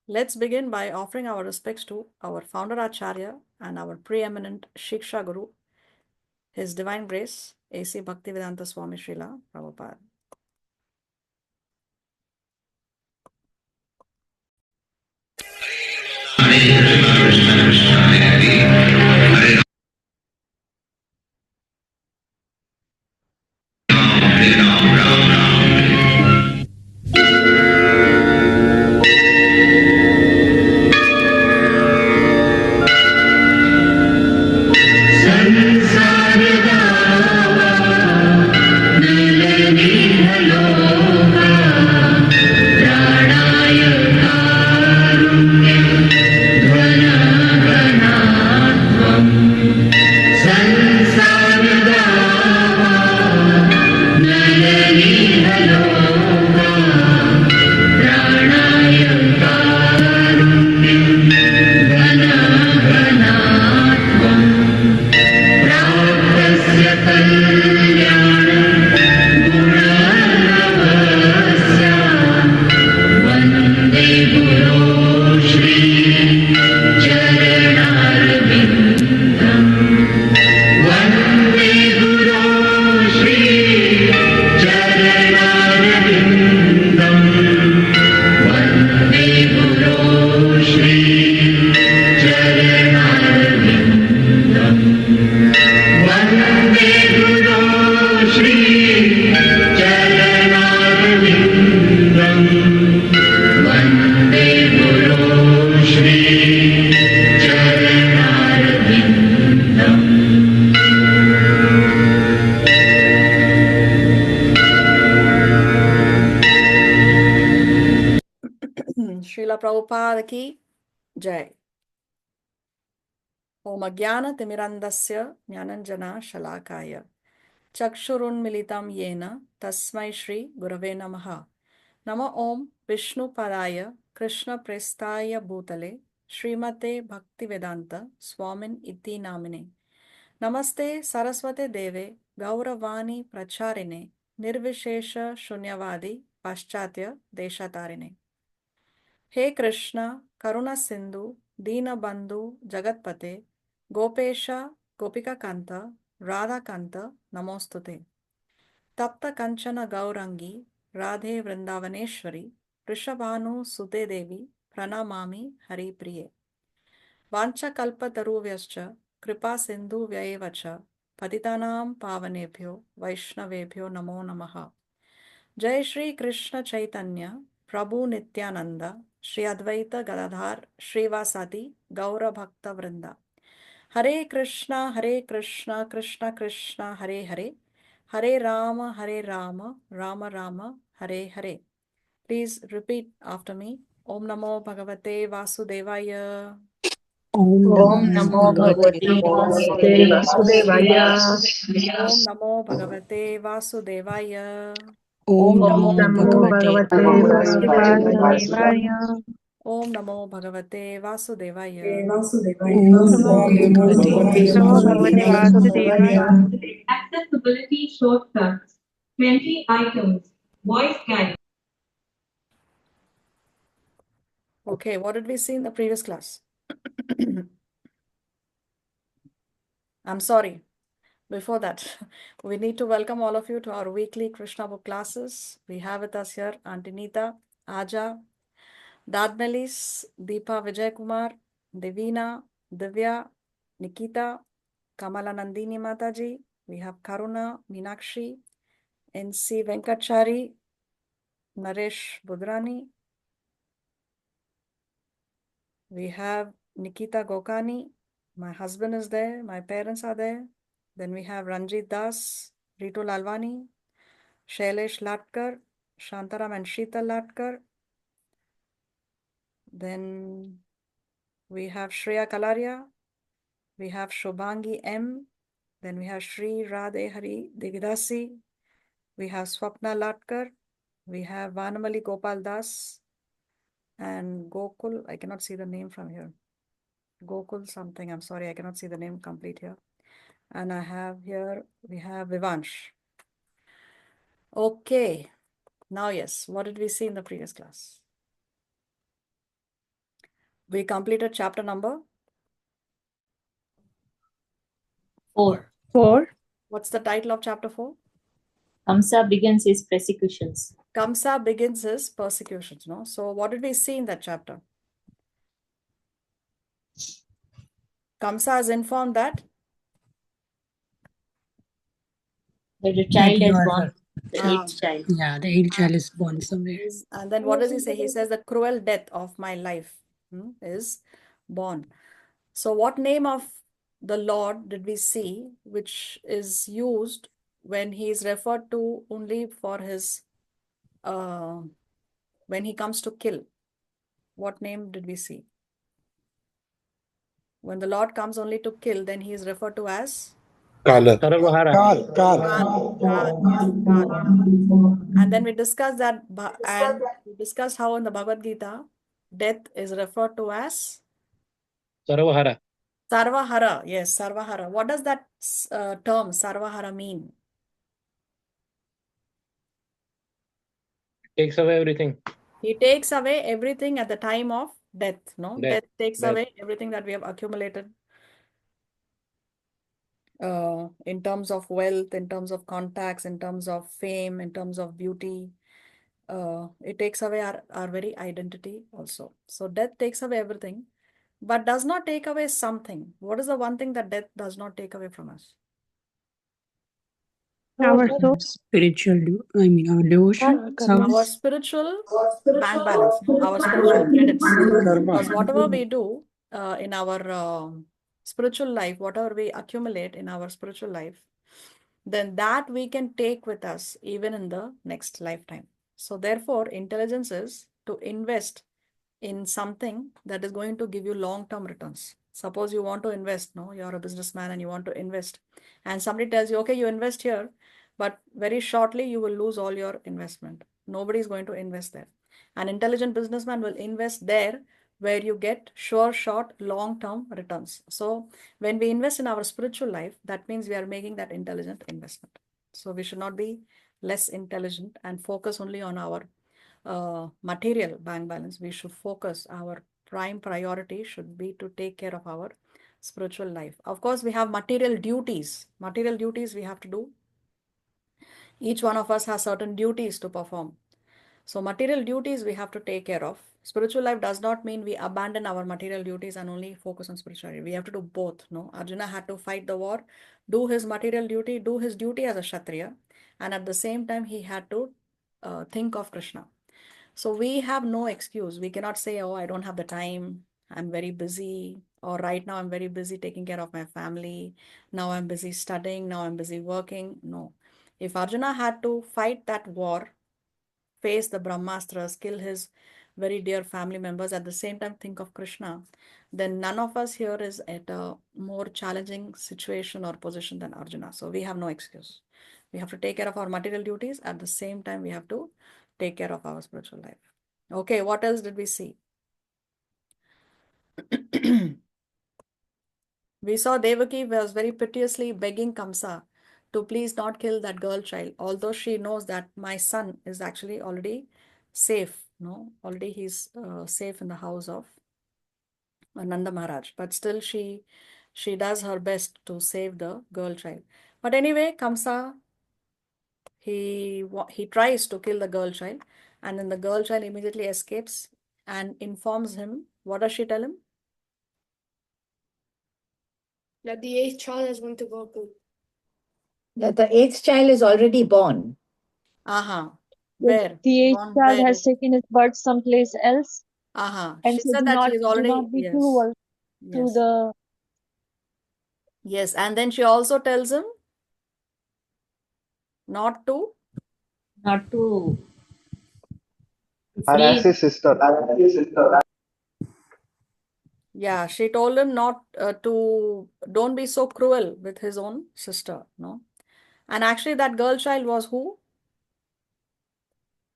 Let's begin by offering our respects to our founder Acharya and our preeminent Shiksha Guru, His Divine Grace, A.C. Bhaktivedanta Swami Srila Prabhupada. Srila Prabhupada ki Jai. Om Agyana Timirandasya Jnananjana Shalakaya Chakshurunmilitam Yena Tasmai Shri Gurave Namaha. Nama Om Vishnu Padaya Krishna Prestaya Bhutale Srimate Bhaktivedanta Swamin Iti Namine. Namaste Saraswate Deve Gauravani Pracharine Nirvishesha Shunyavadi Paschatya Deshatarine. He Krishna, Karuna Sindhu, Dina Bandhu, Jagatpate, Gopesha, Gopika Kanta, Radha Kanta, Namostute. Tapta Kanchana Gaurangi, Radhe Vrindavaneshwari, Rishabhanu Sute Devi, Pranamami Hari Priye. Vancha Kalpa Taruvyascha, Kripa Sindhu Vyayevacha, Patitanam Pavanebhyo, Vaishnavebhyo Namo Namaha. Jai Shri Krishna Chaitanya, Prabhu Nityananda, Shri Advaita Gadadhar, Shrivasati, Gaura Bhakta Vrinda. Hare Krishna, Krishna Krishna, Hare Hare, Hare Rama, Rama Rama, Hare Hare. Please repeat after me. Om Namo Bhagavate Vasudevaya. Om Namo Bhagavate Vasudevaya. Om Namo Bhagavate Vasudevaya. Om Namo Bhagavate Vasudevaya. Om Namo Bhagavate Vasudevaya. Accessibility shortcuts. 20 items. Voice guide. Okay, what did we see in the previous class? I'm sorry. Before that, we need to welcome all of you to our weekly Krishna book classes. We have with us here Auntie Neeta, Aja, Dadmelis, Deepa Vijay Kumar, Devina, Divya, Nikita, Kamala Nandini Mataji. We have Karuna, Meenakshi, NC Venkachari, Naresh Budrani. We have Nikita Gokani. My husband is there. My parents are there. Then we have Ranjit Das, Ritu Lalwani, Shailesh Latkar, Shantaram and Sheetal Latkar. Then we have Shreya Kalaria. We have Shobhangi M. Then we have Shri Radhe Hari Devidasi. We have Swapna Latkar. We have Vanamali Gopal Das and Gokul. I cannot see the name from here. Gokul something. I'm sorry, I cannot see the name complete here. And I have here, we have Vivansh. Okay. Now, yes, what did we see in the previous class? We completed chapter number 4. 4. What's the title of chapter 4? Kṛṣṇa begins his persecutions. Kṛṣṇa begins his persecutions, no? So what did we see in that chapter? Kṛṣṇa is informed that That the child That has you are born, the Ah. 8th child. Yeah, the 8th child is born somewhere. and then what does he say? He says the cruel death of my life is born. So what name of the Lord did we see which is used when he is referred to only for his when he comes to kill? What name did we see? When the Lord comes only to kill, then he is referred to as Kala. Kal. Yes, Kal. And then we discussed that, and we discussed how in the Bhagavad Gita, death is referred to as Sarvahara. Sarvahara. Yes, Sarvahara. What does that term Sarvahara mean? Takes away everything. He takes away everything at the time of death. No, Death. death takes Death. away everything that we have accumulated in terms of wealth, in terms of contacts, in terms of fame, in terms of beauty. It takes away our very identity also. So death takes away everything, but does not take away something. What is the one thing that death does not take away from us? Our soul. Spiritual, our devotion. Our spiritual bank balance, no? Our spiritual credits. Because whatever we do in our spiritual life, whatever we accumulate in our spiritual life, then that we can take with us even in the next lifetime. So therefore, intelligence is to invest in something that is going to give you long-term returns. Suppose you want to invest, no, you're a businessman and you want to invest, and somebody tells you, okay, you invest here, but very shortly you will lose all your investment. Nobody is going to invest there. An intelligent businessman will invest there where you get sure, short, long-term returns. So when we invest in our spiritual life, that means we are making that intelligent investment. So we should not be less intelligent and focus only on our material bank balance. We should focus, our prime priority should be to take care of our spiritual life. Of course, we have material duties. Material duties we have to do. Each one of us has certain duties to perform. So material duties we have to take care of. Spiritual life does not mean we abandon our material duties and only focus on spirituality. We have to do both. No, Arjuna had to fight the war, do his material duty, do his duty as a Kshatriya, and at the same time he had to think of Krishna. So we have no excuse. We cannot say, oh, I don't have the time. I'm very busy. Or right now I'm very busy taking care of my family. Now I'm busy studying. Now I'm busy working. No. If Arjuna had to fight that war, face the Brahmastras, kill his very dear family members, at the same time think of Krishna, then none of us here is at a more challenging situation or position than Arjuna. So we have no excuse. We have to take care of our material duties. At the same time, we have to take care of our spiritual life. Okay, what else did we see? We saw Devaki was very piteously begging Kamsa to please not kill that girl child, although she knows that my son is actually already safe. No, already he's safe in the house of Nanda Maharaj, but still she does her best to save the girl child. But anyway, Kamsa, he tries to kill the girl child, and then the girl child immediately escapes and informs him. What does she tell him? That the 8th child is going to go to. That the 8th child is already born. Aha. Yes, Where? the 8th Born child where? has taken his birth someplace else, Aha. and She so said do that she not is do already, not be yes. cruel to Yes. the. Yes. And then she also tells him not to. Not to Harass free. his sister. Yeah, she told him not don't be so cruel with his own sister, no? And actually that girl child was who?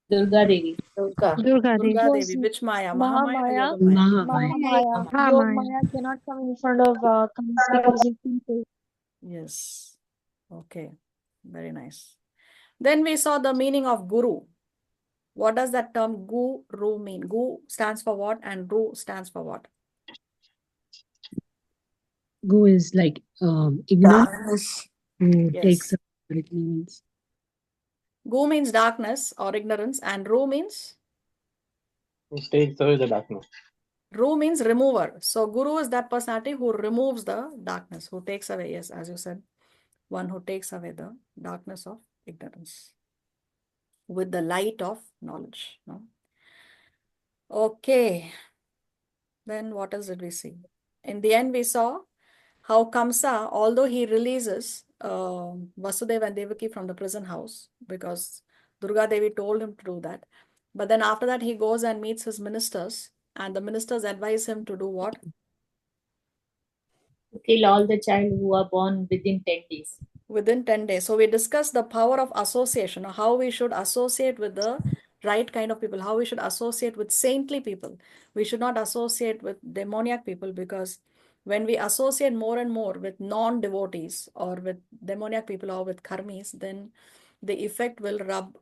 Durga Devi. Durga. Durga Devi. Durga Was Devi. Which Maya? Mahamaya or Mahamaya. Yoga Maya? Mahamaya. Mahamaya. Yog Maya cannot come in front of Kams because he's sinful. Yes. Okay. Very nice. Then we saw the meaning of guru. What does that term guru mean? Gu stands for what and ru stands for what? Go is like ignorance Darkness. who takes Yes. away ignorance. Gu means darkness or ignorance, and Ru means It takes away the darkness. Ru means remover. So Guru is that personality who removes the darkness, who takes away, yes, as you said, one who takes away the darkness of ignorance with the light of knowledge. No? Okay. Then what else did we see? In the end, we saw how Kamsa, although he releases Vasudeva and Devaki from the prison house, because Durga Devi told him to do that. But then after that, he goes and meets his ministers, and the ministers advise him to do what? To kill all the child who are born within 10 days. Within 10 days. So we discussed the power of association, how we should associate with the right kind of people, how we should associate with saintly people. We should not associate with demoniac people, because when we associate more and more with non-devotees or with demoniac people or with karmis, then the effect will rub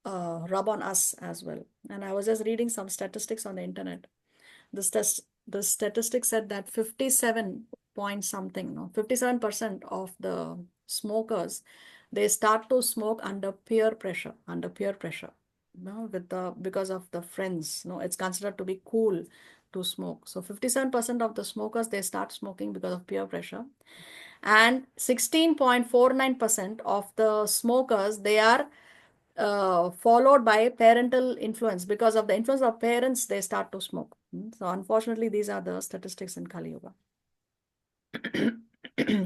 on us as well. And I was just reading some statistics on the internet. The statistic said that 57 point something, no, 57% of the smokers, they start to smoke under peer pressure, no, because of the friends. No, it's considered to be cool to smoke. So 57% of the smokers, they start smoking because of peer pressure. And 16.49% of the smokers, they are followed by parental influence. Because of the influence of parents, they start to smoke. So unfortunately, these are the statistics in Kali Yuga.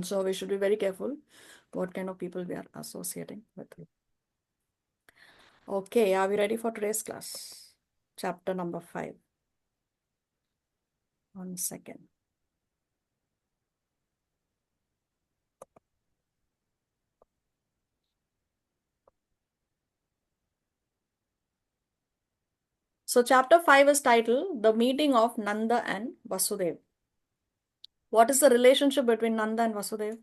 So we should be very careful what kind of people we are associating with. Okay, are we ready for today's class? Chapter number 5. 1 second. So chapter 5 is titled The Meeting of Nanda and Vasudeva. What is the relationship between Nanda and Vasudeva?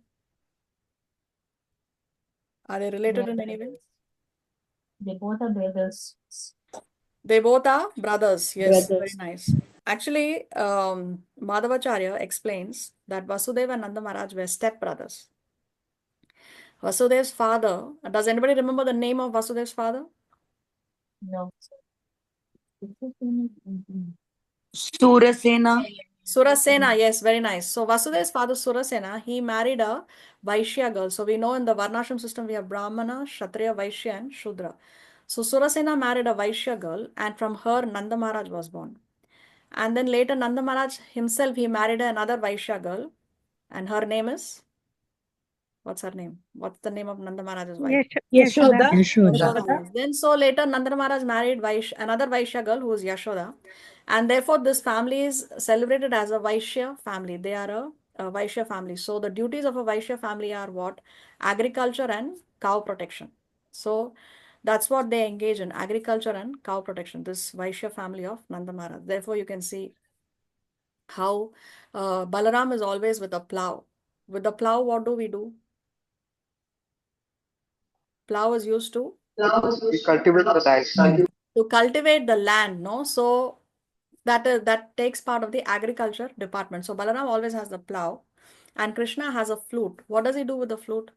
Are they related in any way? They both are brothers. They both are brothers. Yes, very Brothers. nice. Actually, Madhavacharya explains that Vasudeva and Nanda Maharaj were step brothers. Vasudeva's father, does anybody remember the name of Vasudeva's father? No. Surasena. Surasena, yes, very nice. So Vasudeva's father, Surasena, he married a Vaishya girl. So we know in the Varnashram system, we have Brahmana, Kshatriya, Vaishya and Shudra. So Surasena married a Vaishya girl, and from her Nanda Maharaj was born. And then later Nanda Maharaj himself, he married another Vaishya girl, and her name is, what's her name? What's the name of Nanda Maharaj's wife? Yashoda. Yashoda. Yashoda. Yes. Then so later Nanda Maharaj married another Vaishya girl who is Yashoda. And therefore this family is celebrated as a Vaishya family. They are a Vaishya family. So the duties of a Vaishya family are what? Agriculture and cow protection. So that's what they engage in, agriculture and cow protection, this Vaishya family of Nanda Maharaj. Therefore you can see how Balaram is always with a plow. With the plow, what do we do? Plow is used to Cultivate the land. cultivate the land, no? So that takes part of the agriculture department. So Balaram always has the plow, and Krishna has a flute. What does he do with the flute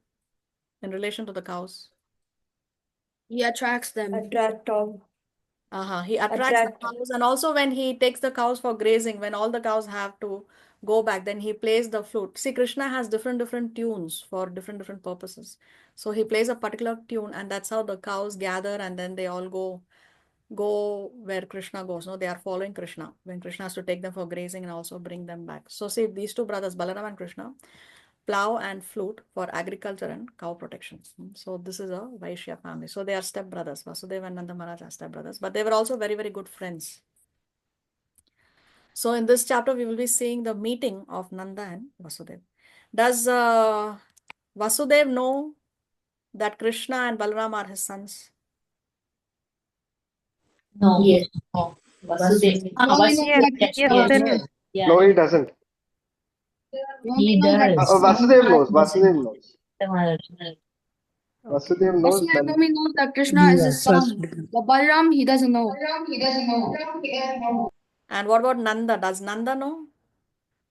in relation to the cows? He attracts them. Attract all. He attracts the Attract. cows, and also when he takes the cows for grazing, when all the cows have to go back, then he plays the flute. See, Krishna has different tunes for different purposes. So he plays a particular tune, and that's how the cows gather, and then they all go where Krishna goes. No, they are following Krishna when Krishna has to take them for grazing and also bring them back. So see, these two brothers, Balaram and Krishna, plow and flute for agriculture and cow protection. So this is a Vaishya family. So they are step brothers. Vasudeva and Nanda Maharaj are step brothers, but they were also very good friends. So in this chapter, we will be seeing the meeting of Nanda and Vasudeva. Does Vasudeva know that Krishna and Balaram are his sons? No. Yes. No. Vasudeva. How we know that Yes. Krishna? Yeah. No, he doesn't. He does. Vasudeva knows. Vasudeva knows. Maharaj. Vasudeva knows. Krishna Then we know that Krishna is his first son. But Balaram, he doesn't know. And what about Nanda? Does Nanda know?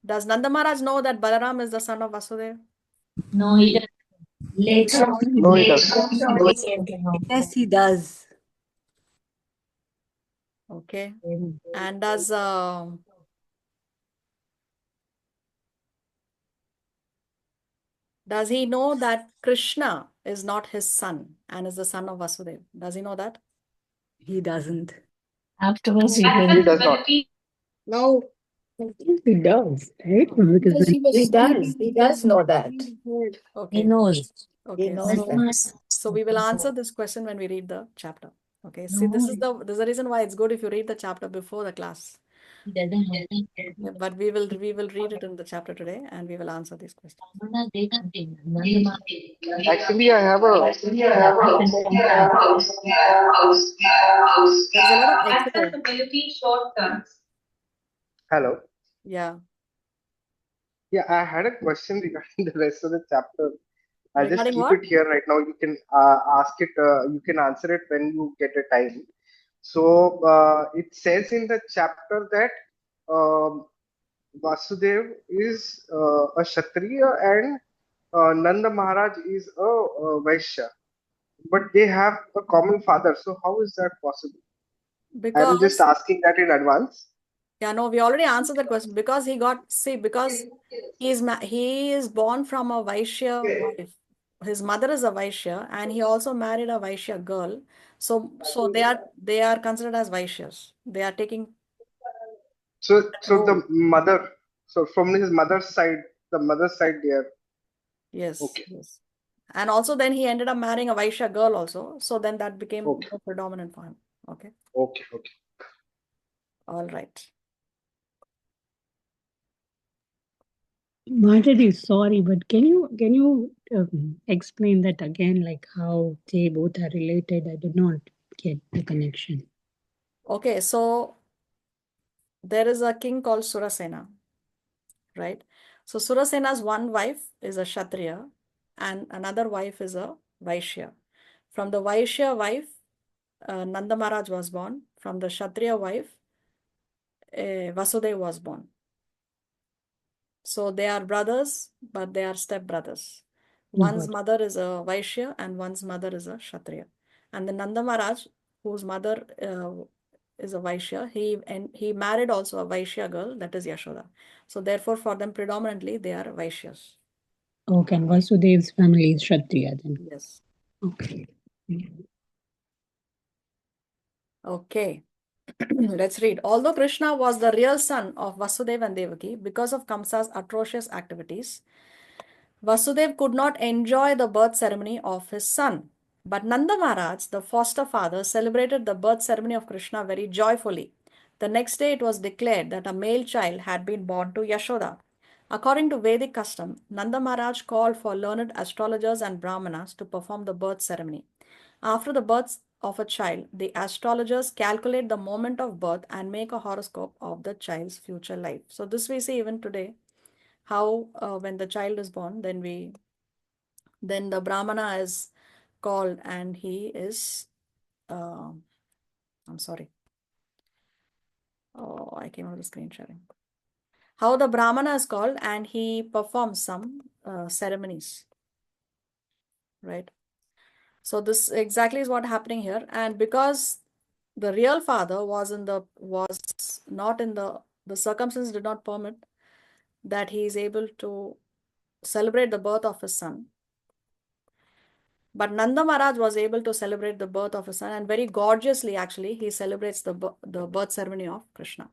Does Nanda Maharaj know that Balaram is the son of Vasudeva? No, he doesn't. Later on, No, he doesn't. he came to know. Yes, he does. Okay. And does he know that Krishna is not his son and is the son of Vasudeva? Does he know that? He doesn't. Afterwards, he He will. does not. No, I think he does, right? Because because when he was He does. He does know that. He Okay. knows. Okay. He knows that. So we will answer this question when we read the chapter. Okay. See, this is the reason why it's good if you read the chapter before the class. He doesn't know. Yeah, but we will read it in the chapter today and we will answer these questions. Actually, I have a. There's a lot of echo. Accessibility shortcuts. Hello. Yeah. Yeah, I had a question regarding the rest of the chapter. I'll just Regarding keep what? it here right now. You can ask it. You can answer it when you get a time. So it says in the chapter that Vasudev is a Kshatriya and Nanda Maharaj is a Vaishya, but they have a common father. So how is that possible? I'm just Because, asking that in advance. yeah, no, we already answered that question because because he is born from a Vaishya wife. His mother is a Vaishya and he also married a Vaishya girl. So they are considered as Vaishyas. They are taking So role. the mother. So from his mother's side, the mother's side, they are Yes, okay. yes. And also then he ended up marrying a Vaishya girl also. So then that became Okay. more predominant for him. Okay. Okay. All right. Marjorie, sorry, but can you explain that again, like how they both are related? I did not get the connection. Okay, so there is a king called Surasena, right? So Surasena's one wife is a Kshatriya and another wife is a Vaishya. From the Vaishya wife, Nanda Maharaj was born. From the Kshatriya wife, Vasudeva was born. So they are brothers, but they are step brothers. One's mother is a Vaishya and one's mother is a Kshatriya. And the Nanda Maharaj, whose mother is a Vaishya, he married also a Vaishya girl, that is Yashoda. So therefore, for them predominantly, they are Vaishyas. Okay, and Vasudev's family is Kshatriya then. Yes. Okay. Okay. Let's read. Although Krishna was the real son of Vasudeva and Devaki, because of Kamsa's atrocious activities, Vasudev could not enjoy the birth ceremony of his son. But Nanda Maharaj, the foster father, celebrated the birth ceremony of Krishna very joyfully. The next day it was declared that a male child had been born to Yashoda. According to Vedic custom, Nanda Maharaj called for learned astrologers and brahmanas to perform the birth ceremony. After the birth of a child, the astrologers calculate the moment of birth and make a horoscope of the child's future life. So this we see even today, how when the child is born, then the brahmana is called and he is I'm sorry. Oh, I came out of the screen sharing. How the brahmana is called and he performs some ceremonies, right? So this exactly is what happening here. And because the real father was not in the circumstances did not permit that he is able to celebrate the birth of his son. But Nanda Maharaj was able to celebrate the birth of his son, and very gorgeously actually he celebrates the birth ceremony of Krishna.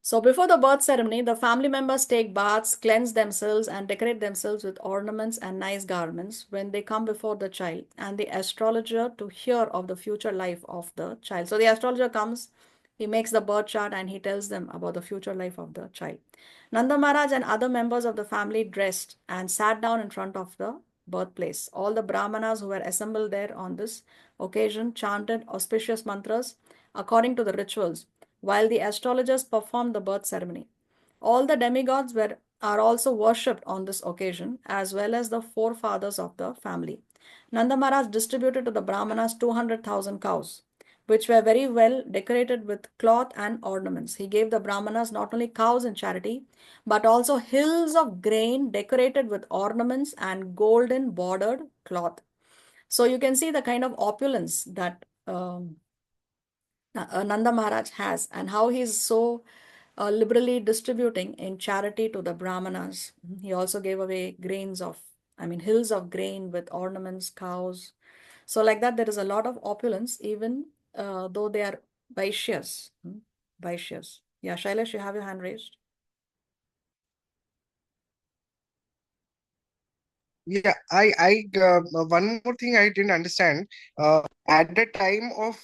So before the birth ceremony, the family members take baths, cleanse themselves and decorate themselves with ornaments and nice garments when they come before the child and the astrologer to hear of the future life of the child. So the astrologer comes, he makes the birth chart and he tells them about the future life of the child. Nanda Maharaj and other members of the family dressed and sat down in front of the birthplace. All the brahmanas who were assembled there on this occasion chanted auspicious mantras according to the rituals, while the astrologers performed the birth ceremony. All the demigods are also worshipped on this occasion, as well as the forefathers of the family. Nanda Maharaj distributed to the brahmanas 200,000 cows. which were very well decorated with cloth and ornaments. He gave the Brahmanas not only cows in charity, but also hills of grain decorated with ornaments and golden bordered cloth. So you can see the kind of opulence that Nanda Maharaj has, and how he is so liberally distributing in charity to the Brahmanas. He also gave away hills of grain with ornaments, cows. So like that, there is a lot of opulence, even though they are Vaishyas. Vaishyas. Yeah, Shailesh, you have your hand raised. Yeah, one more thing I didn't understand. At the time of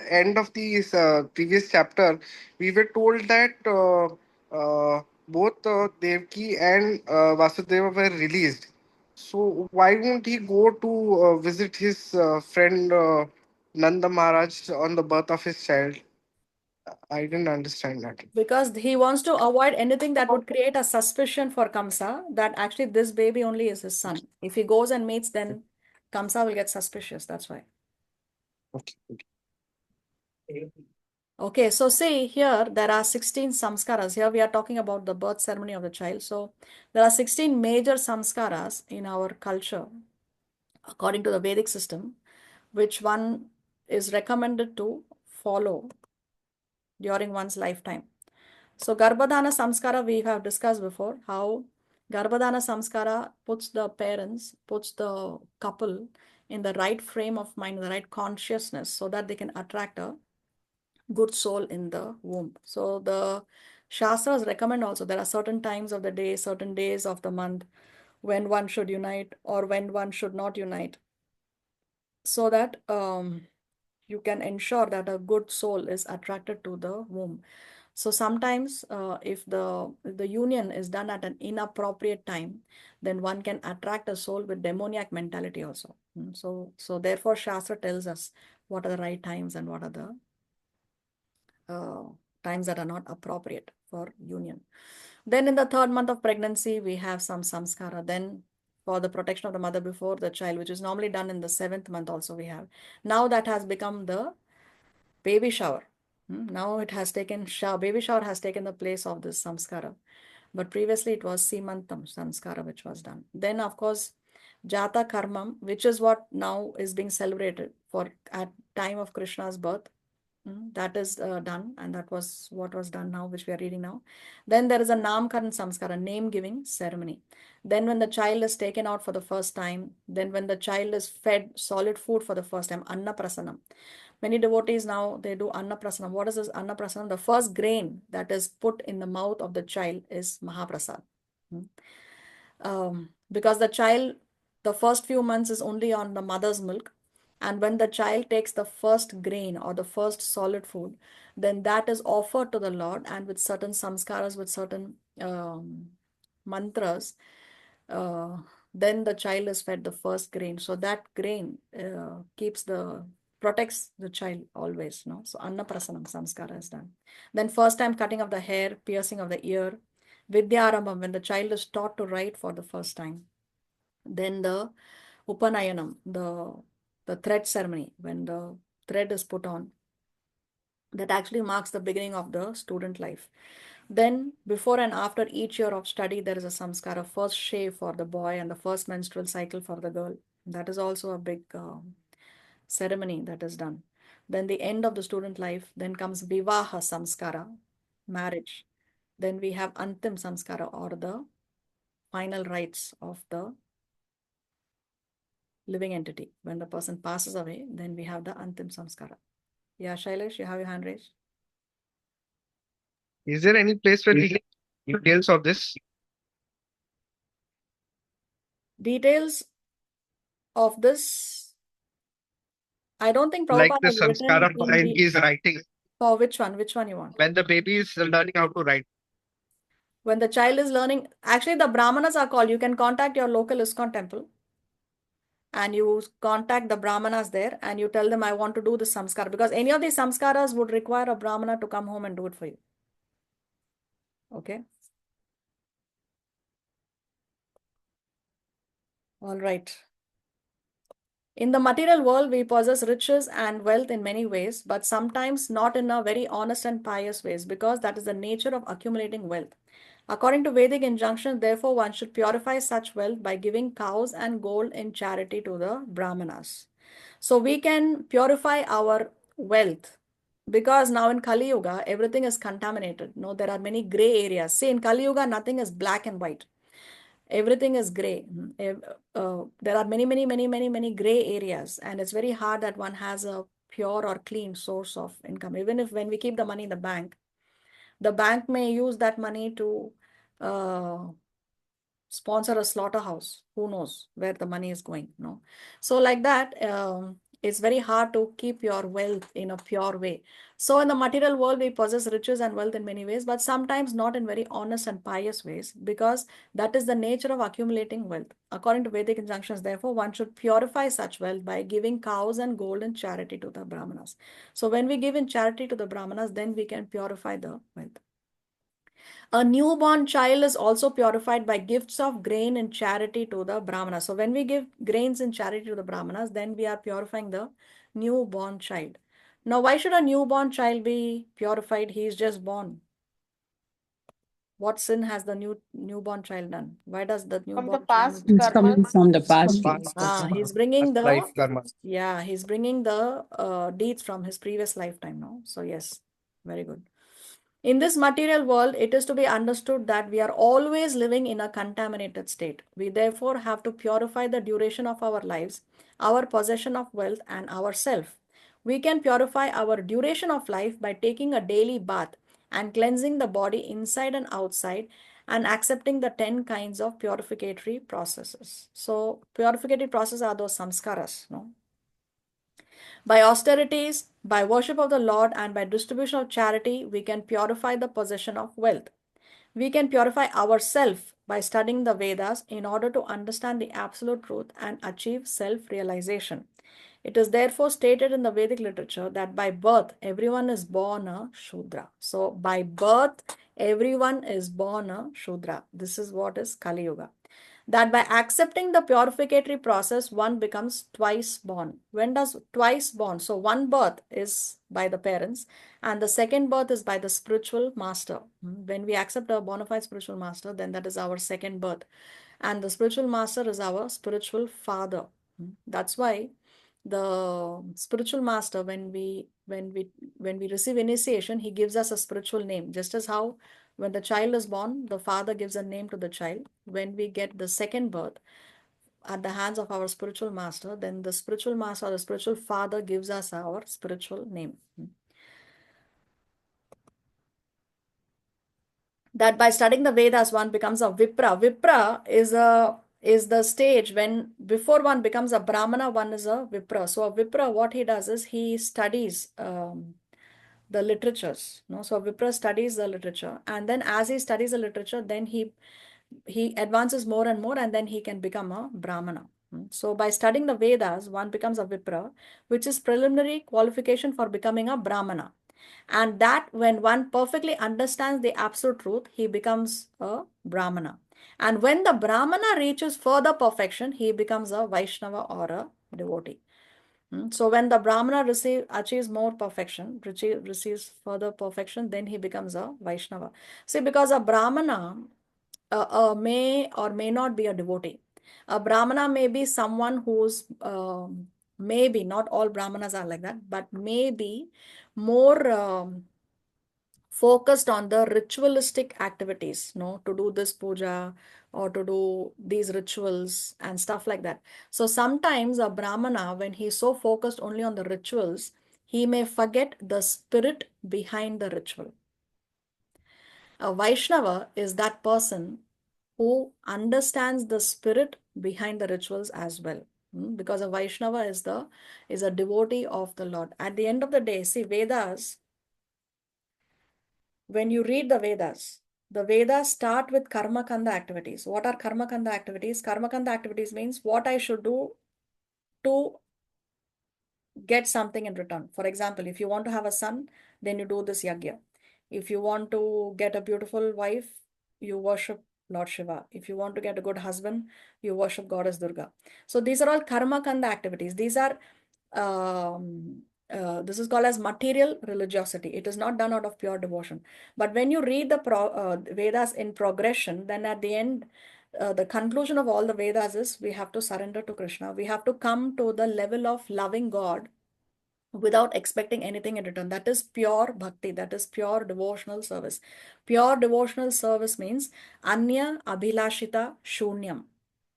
end of the previous chapter, we were told that both Devki and Vasudeva were released. So why won't he go to visit his friend Nanda Maharaj on the birth of his child? I didn't understand that. Because he wants to avoid anything that would create a suspicion for Kamsa that actually this baby only is his son. If he goes and meets, then Kamsa will get suspicious. That's why. Okay. Okay, so see here, there are 16 samskaras. Here we are talking about the birth ceremony of the child. So there are 16 major samskaras in our culture, according to the Vedic system, which one is recommended to follow during one's lifetime. So Garbhadana Samskara, we have discussed before how Garbhadana Samskara puts the couple in the right frame of mind, the right consciousness, so that they can attract a good soul in the womb. So the Shastras recommend also there are certain times of the day, certain days of the month when one should unite or when one should not unite, so that you can ensure that a good soul is attracted to the womb. So sometimes if the union is done at an inappropriate time, then one can attract a soul with demoniac mentality also. So therefore Shastra tells us what are the right times and what are the times that are not appropriate for union. Then in the 3rd month of pregnancy, we have some samskara. Then for the protection of the mother before the child, which is normally done in the 7th month also we have. Now that has become the baby shower. Now it has taken, baby shower has taken the place of this samskara. But previously it was Simantam samskara which was done. Then of course, Jata Karmam, which is what now is being celebrated for at time of Krishna's birth. That is done, and that was what was done now, which we are reading now. Then there is a Namkaran Samskara, name giving ceremony. Then when the child is taken out for the first time, then when the child is fed solid food for the first time, Anna Prasanam. Many devotees now, they do Anna Prasanam. What is this Anna Prasanam? The first grain that is put in the mouth of the child is Mahaprasad. Because the child, the first few months is only on the mother's milk. And when the child takes the first grain or the first solid food, then that is offered to the Lord, and with certain samskaras, with certain mantras, then the child is fed the first grain. So that grain protects the child always. No? So Annaprasanam samskara is done. Then first time cutting of the hair, piercing of the ear, Vidyarambham, when the child is taught to write for the first time. Then the Upanayanam, the thread ceremony, when the thread is put on, that actually marks the beginning of the student life. Then before and after each year of study, there is a samskara, first shave for the boy and the first menstrual cycle for the girl. That is also a big ceremony that is done. Then the end of the student life, then comes Vivaha Samskara, marriage. Then we have Antim Samskara, or the final rites of the living entity. When the person passes away, then we have the Antim Samskara. Yeah, Shailesh, you have your hand raised. Is there any place where we get details of this? Details of this, I don't think Like Prabhupada the has written samskara in while the... he is writing, For which one? Which one you want? when the baby is learning how to write. When the child is learning, actually the Brahmanas are called. You can contact your local ISKCON temple and you contact the Brahmanas there and you tell them, I want to do this samskara, because any of these samskaras would require a Brahmana to come home and do it for you. Okay. All right. In the material world, we possess riches and wealth in many ways, but sometimes not in a very honest and pious ways, because that is the nature of accumulating wealth. According to Vedic injunctions, therefore, one should purify such wealth by giving cows and gold in charity to the Brahmanas. So we can purify our wealth, because now in Kali Yuga, everything is contaminated. No, there are many gray areas. See, in Kali Yuga, nothing is black and white. Everything is gray. There are many gray areas, and it's very hard that one has a pure or clean source of income. Even if when we keep the money in the bank may use that money to uh, sponsor a slaughterhouse. Who knows where the money is going? No, so like that, it's very hard to keep your wealth in a pure way. So in the material world, we possess riches and wealth in many ways, but sometimes not in very honest and pious ways, because that is the nature of accumulating wealth. According to Vedic injunctions, therefore, one should purify such wealth by giving cows and gold in charity to the Brahmanas. So when we give in charity to the Brahmanas, then we can purify the wealth. A newborn child is also purified by gifts of grain in charity to the Brahmanas. So when we give grains in charity to the Brahmanas, then we are purifying the newborn child. Now, why should a newborn child be purified? He is just born. What sin has the newborn child done? Why does the From the newborn past child? It's coming karmas. from the past life. He's bringing the life karma. yeah, he's bringing the deeds from his previous lifetime now. So yes, very good. In this material world, it is to be understood that we are always living in a contaminated state. We therefore have to purify the duration of our lives, our possession of wealth, and ourself. We can purify our duration of life by taking a daily bath and cleansing the body inside and outside, and accepting the 10 kinds of purificatory processes. So, purificatory processes are those samskaras, no? By austerities, by worship of the Lord, and by distribution of charity, we can purify the possession of wealth. We can purify ourselves by studying the Vedas in order to understand the absolute truth and achieve self-realization. It is therefore stated in the Vedic literature that by birth, everyone is born a Shudra. So, by birth, everyone is born a Shudra. This is what is Kali Yuga. That by accepting the purificatory process, one becomes twice born. When does twice born? So, one birth is by the parents, and the second birth is by the spiritual master. When we accept a bona fide spiritual master, then that is our second birth. And the spiritual master is our spiritual father. That's why the spiritual master, when we receive initiation, he gives us a spiritual name. Just as how when the child is born, the father gives a name to the child. When we get the second birth at the hands of our spiritual master, then the spiritual master or the spiritual father gives us our spiritual name. That by studying the Vedas, one becomes a Vipra. Vipra is the stage when before one becomes a Brahmana, one is a Vipra. So a Vipra, what he does is he studies the literatures. No? So a Vipra studies the literature, and then as he studies the literature, then he advances more and more, and then he can become a Brahmana. So by studying the Vedas, one becomes a Vipra, which is preliminary qualification for becoming a Brahmana. And that when one perfectly understands the absolute truth, he becomes a Brahmana. And when the Brahmana reaches further perfection, he becomes a Vaishnava or a devotee. So when the Brahmana achieves more perfection, receives further perfection, then he becomes a Vaishnava. See, because a Brahmana may or may not be a devotee. A Brahmana may be someone who's maybe, not all Brahmanas are like that, but maybe more focused on the ritualistic activities, no, to do this puja or to do these rituals and stuff like that. So sometimes a Brahmana, when he's so focused only on the rituals, he may forget the spirit behind the ritual. A Vaishnava is that person who understands the spirit behind the rituals as well. Because a Vaishnava is a devotee of the Lord. At the end of the day, see, Vedas, when you read the Vedas start with karma kanda activities. What are karma kanda activities? Karma kanda activities means what I should do to get something in return. For example, if you want to have a son, then you do this yagya. If you want to get a beautiful wife, you worship Lord Shiva. If you want to get a good husband, you worship Goddess Durga. So these are all karma kanda activities. These are this is called as material religiosity. It is not done out of pure devotion. But when you read the Vedas in progression, then at the end, the conclusion of all the Vedas is we have to surrender to Krishna. We have to come to the level of loving God without expecting anything in return. That is pure bhakti. That is pure devotional service. Pure devotional service means anya abhilashita shunyam.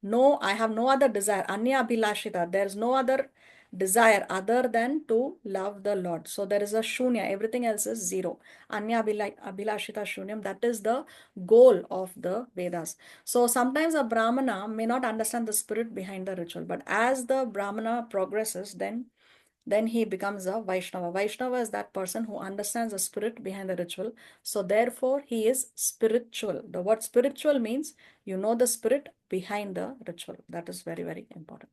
No, I have no other desire. Anya abhilashita. There is no other desire other than to love the Lord. So there is a shunya. Everything else is zero. Anya abhilashita shunyam. That is the goal of the Vedas. So sometimes a Brahmana may not understand the spirit behind the ritual. But as the Brahmana progresses, then he becomes a Vaishnava. Vaishnava is that person who understands the spirit behind the ritual. So therefore, he is spiritual. The word spiritual means you know the spirit behind the ritual. That is very, very important.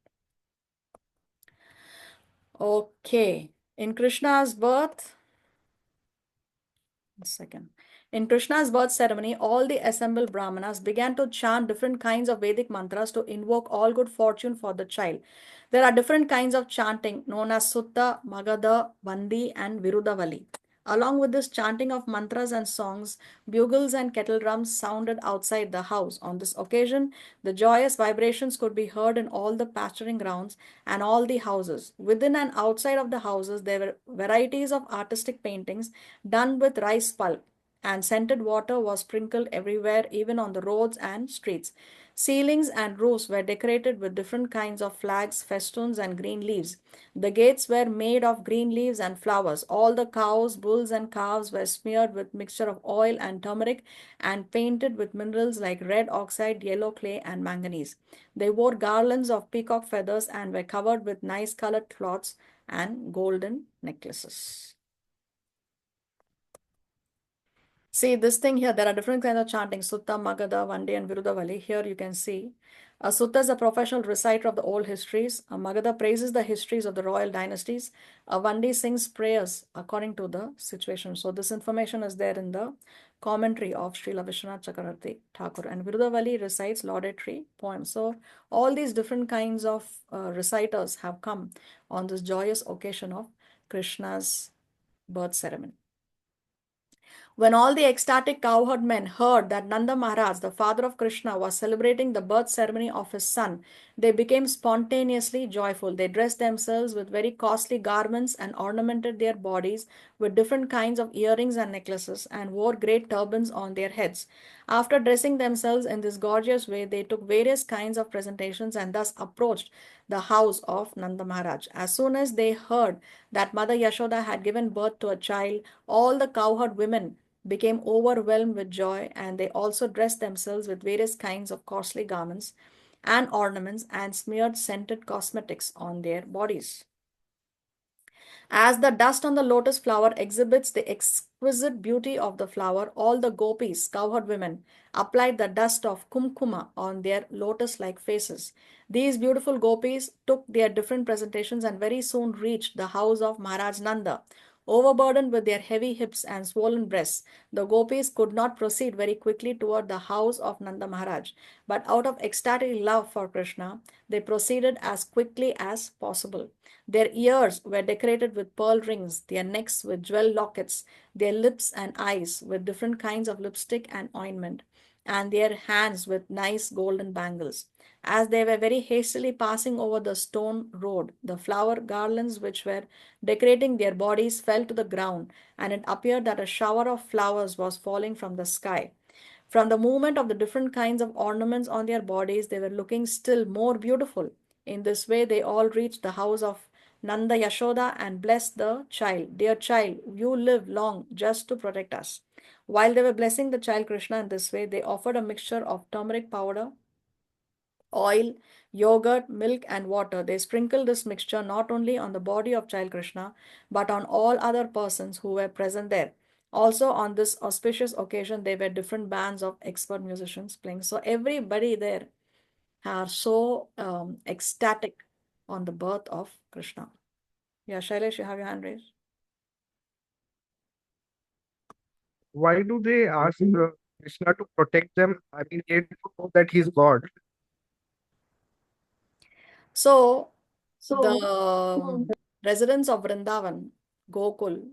Okay. In Krishna's birth, In Krishna's birth ceremony, all the assembled Brahmanas began to chant different kinds of Vedic mantras to invoke all good fortune for the child. There are different kinds of chanting known as Sutta, Magadha, Vandi, and Virudavali. Along with this chanting of mantras and songs, bugles and kettle drums sounded outside the house. On this occasion, the joyous vibrations could be heard in all the pasturing grounds and all the houses. Within and outside of the houses, there were varieties of artistic paintings done with rice pulp, and scented water was sprinkled everywhere, even on the roads and streets. Ceilings and roofs were decorated with different kinds of flags, festoons, and green leaves. The gates were made of green leaves and flowers. All the cows, bulls, and calves were smeared with mixture of oil and turmeric and painted with minerals like red oxide, yellow clay, and manganese. They wore garlands of peacock feathers and were covered with nice colored cloths and golden necklaces. See this thing here, there are different kinds of chanting, Sutta, Magadha, Vandi, and Virudavali. Here you can see. A Sutta is a professional reciter of the old histories. A Magadha praises the histories of the royal dynasties. A Vandi sings prayers according to the situation. So this information is there in the commentary of Srila Vishwanath Chakravarti Thakur. And Virudavali recites laudatory poems. So all these different kinds of reciters have come on this joyous occasion of Krishna's birth ceremony. When all the ecstatic cowherd men heard that Nanda Maharaj, the father of Krishna, was celebrating the birth ceremony of his son, they became spontaneously joyful. They dressed themselves with very costly garments and ornamented their bodies with different kinds of earrings and necklaces and wore great turbans on their heads. After dressing themselves in this gorgeous way, they took various kinds of presentations and thus approached the house of Nanda Maharaj. As soon as they heard that Mother Yashoda had given birth to a child, all the cowherd women became overwhelmed with joy, and they also dressed themselves with various kinds of costly garments and ornaments and smeared scented cosmetics on their bodies. As the dust on the lotus flower exhibits the exquisite beauty of the flower, all the gopis, cowherd women, applied the dust of kumkuma on their lotus-like faces. These beautiful gopis took their different presentations and very soon reached the house of Maharaj Nanda. Overburdened with their heavy hips and swollen breasts, the gopis could not proceed very quickly toward the house of Nanda Maharaj, but out of ecstatic love for Krishna, they proceeded as quickly as possible. Their ears were decorated with pearl rings, their necks with jewel lockets, their lips and eyes with different kinds of lipstick and ointment, and their hands with nice golden bangles. As they were very hastily passing over the stone road, the flower garlands which were decorating their bodies fell to the ground, and it appeared that a shower of flowers was falling from the sky. From the movement of the different kinds of ornaments on their bodies, they were looking still more beautiful. In this way, they all reached the house of Nanda Yashoda and blessed the child. Dear child, you live long just to protect us. While they were blessing the child Krishna in this way, they offered a mixture of turmeric powder, oil, yogurt, milk, and water. They sprinkled this mixture not only on the body of child Krishna, but on all other persons who were present there. Also, on this auspicious occasion, there were different bands of expert musicians playing. So, everybody there are so ecstatic on the birth of Krishna. Yeah, Shailesh, you have your hand raised. Why do they ask Krishna to protect them? I mean, they don't know that he's God. So the residents of Vrindavan, Gokul,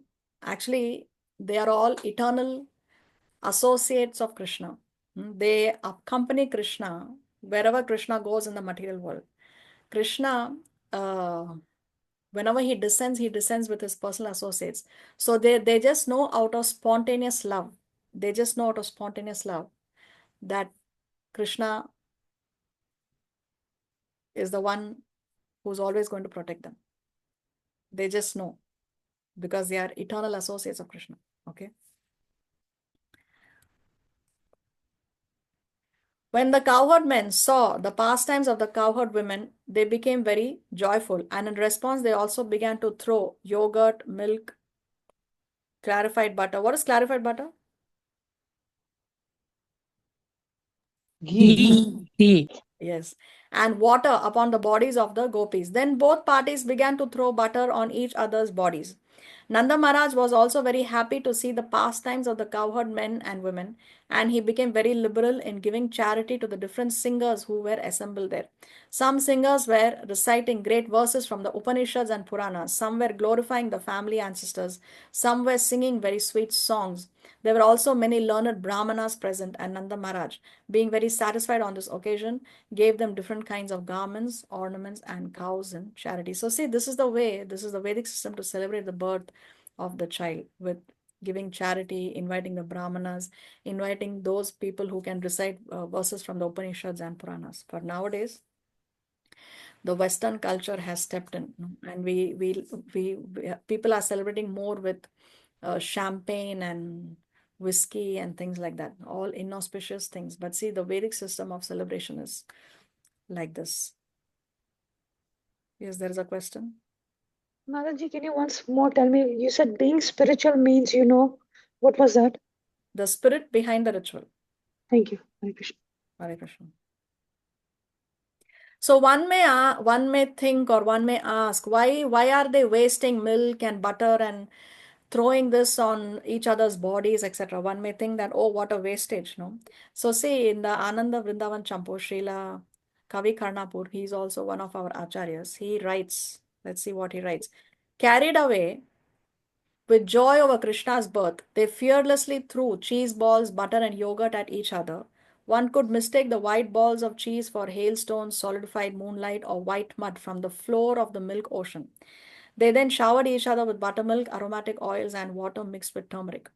actually, they are all eternal associates of Krishna. They accompany Krishna wherever Krishna goes in the material world. Krishna, uh, whenever he descends with his personal associates. So they just know out of spontaneous love. They just know out of spontaneous love that Krishna is the one who's always going to protect them. They just know because they are eternal associates of Krishna. Okay. When the cowherd men saw the pastimes of the cowherd women, they became very joyful, and in response, they also began to throw yogurt, milk, clarified butter. What is clarified butter? Ghee. Yes, and water upon the bodies of the gopis. Then both parties began to throw butter on each other's bodies. Nanda Maharaj was also very happy to see the pastimes of the cowherd men and women, and he became very liberal in giving charity to the different singers who were assembled there. Some singers were reciting great verses from the Upanishads and Puranas, some were glorifying the family ancestors, some were singing very sweet songs. There were also many learned Brahmanas present, and Nanda Maharaj, being very satisfied on this occasion, gave them different kinds of garments, ornaments, and cows in charity. So, see, this is the way, this is the Vedic system to celebrate the birth of the child with giving charity, inviting the Brahmanas, inviting those people who can recite verses from the Upanishads and Puranas. For nowadays, the Western culture has stepped in, and we people are celebrating more with champagne and whiskey and things like that, all inauspicious things. But see, the Vedic system of celebration is like this. Yes, there is a question. Mataji, can you once more tell me? You said being spiritual means, what was that? The spirit behind the ritual. Thank you. Hare Krishna. Hare Krishna. So one may think or one may ask, why are they wasting milk and butter and throwing this on each other's bodies, etc. One may think that, oh, what a wastage, no? So see, in the Ananda Vrindavan Champu, Srila Kavi Karnapur, he's also one of our acharyas. He writes, let's see what he writes. Carried away with joy over Krishna's birth, they fearlessly threw cheese balls, butter, and yogurt at each other. One could mistake the white balls of cheese for hailstones, solidified moonlight, or white mud from the floor of the milk ocean. They then showered each other with buttermilk, aromatic oils, and water mixed with turmeric.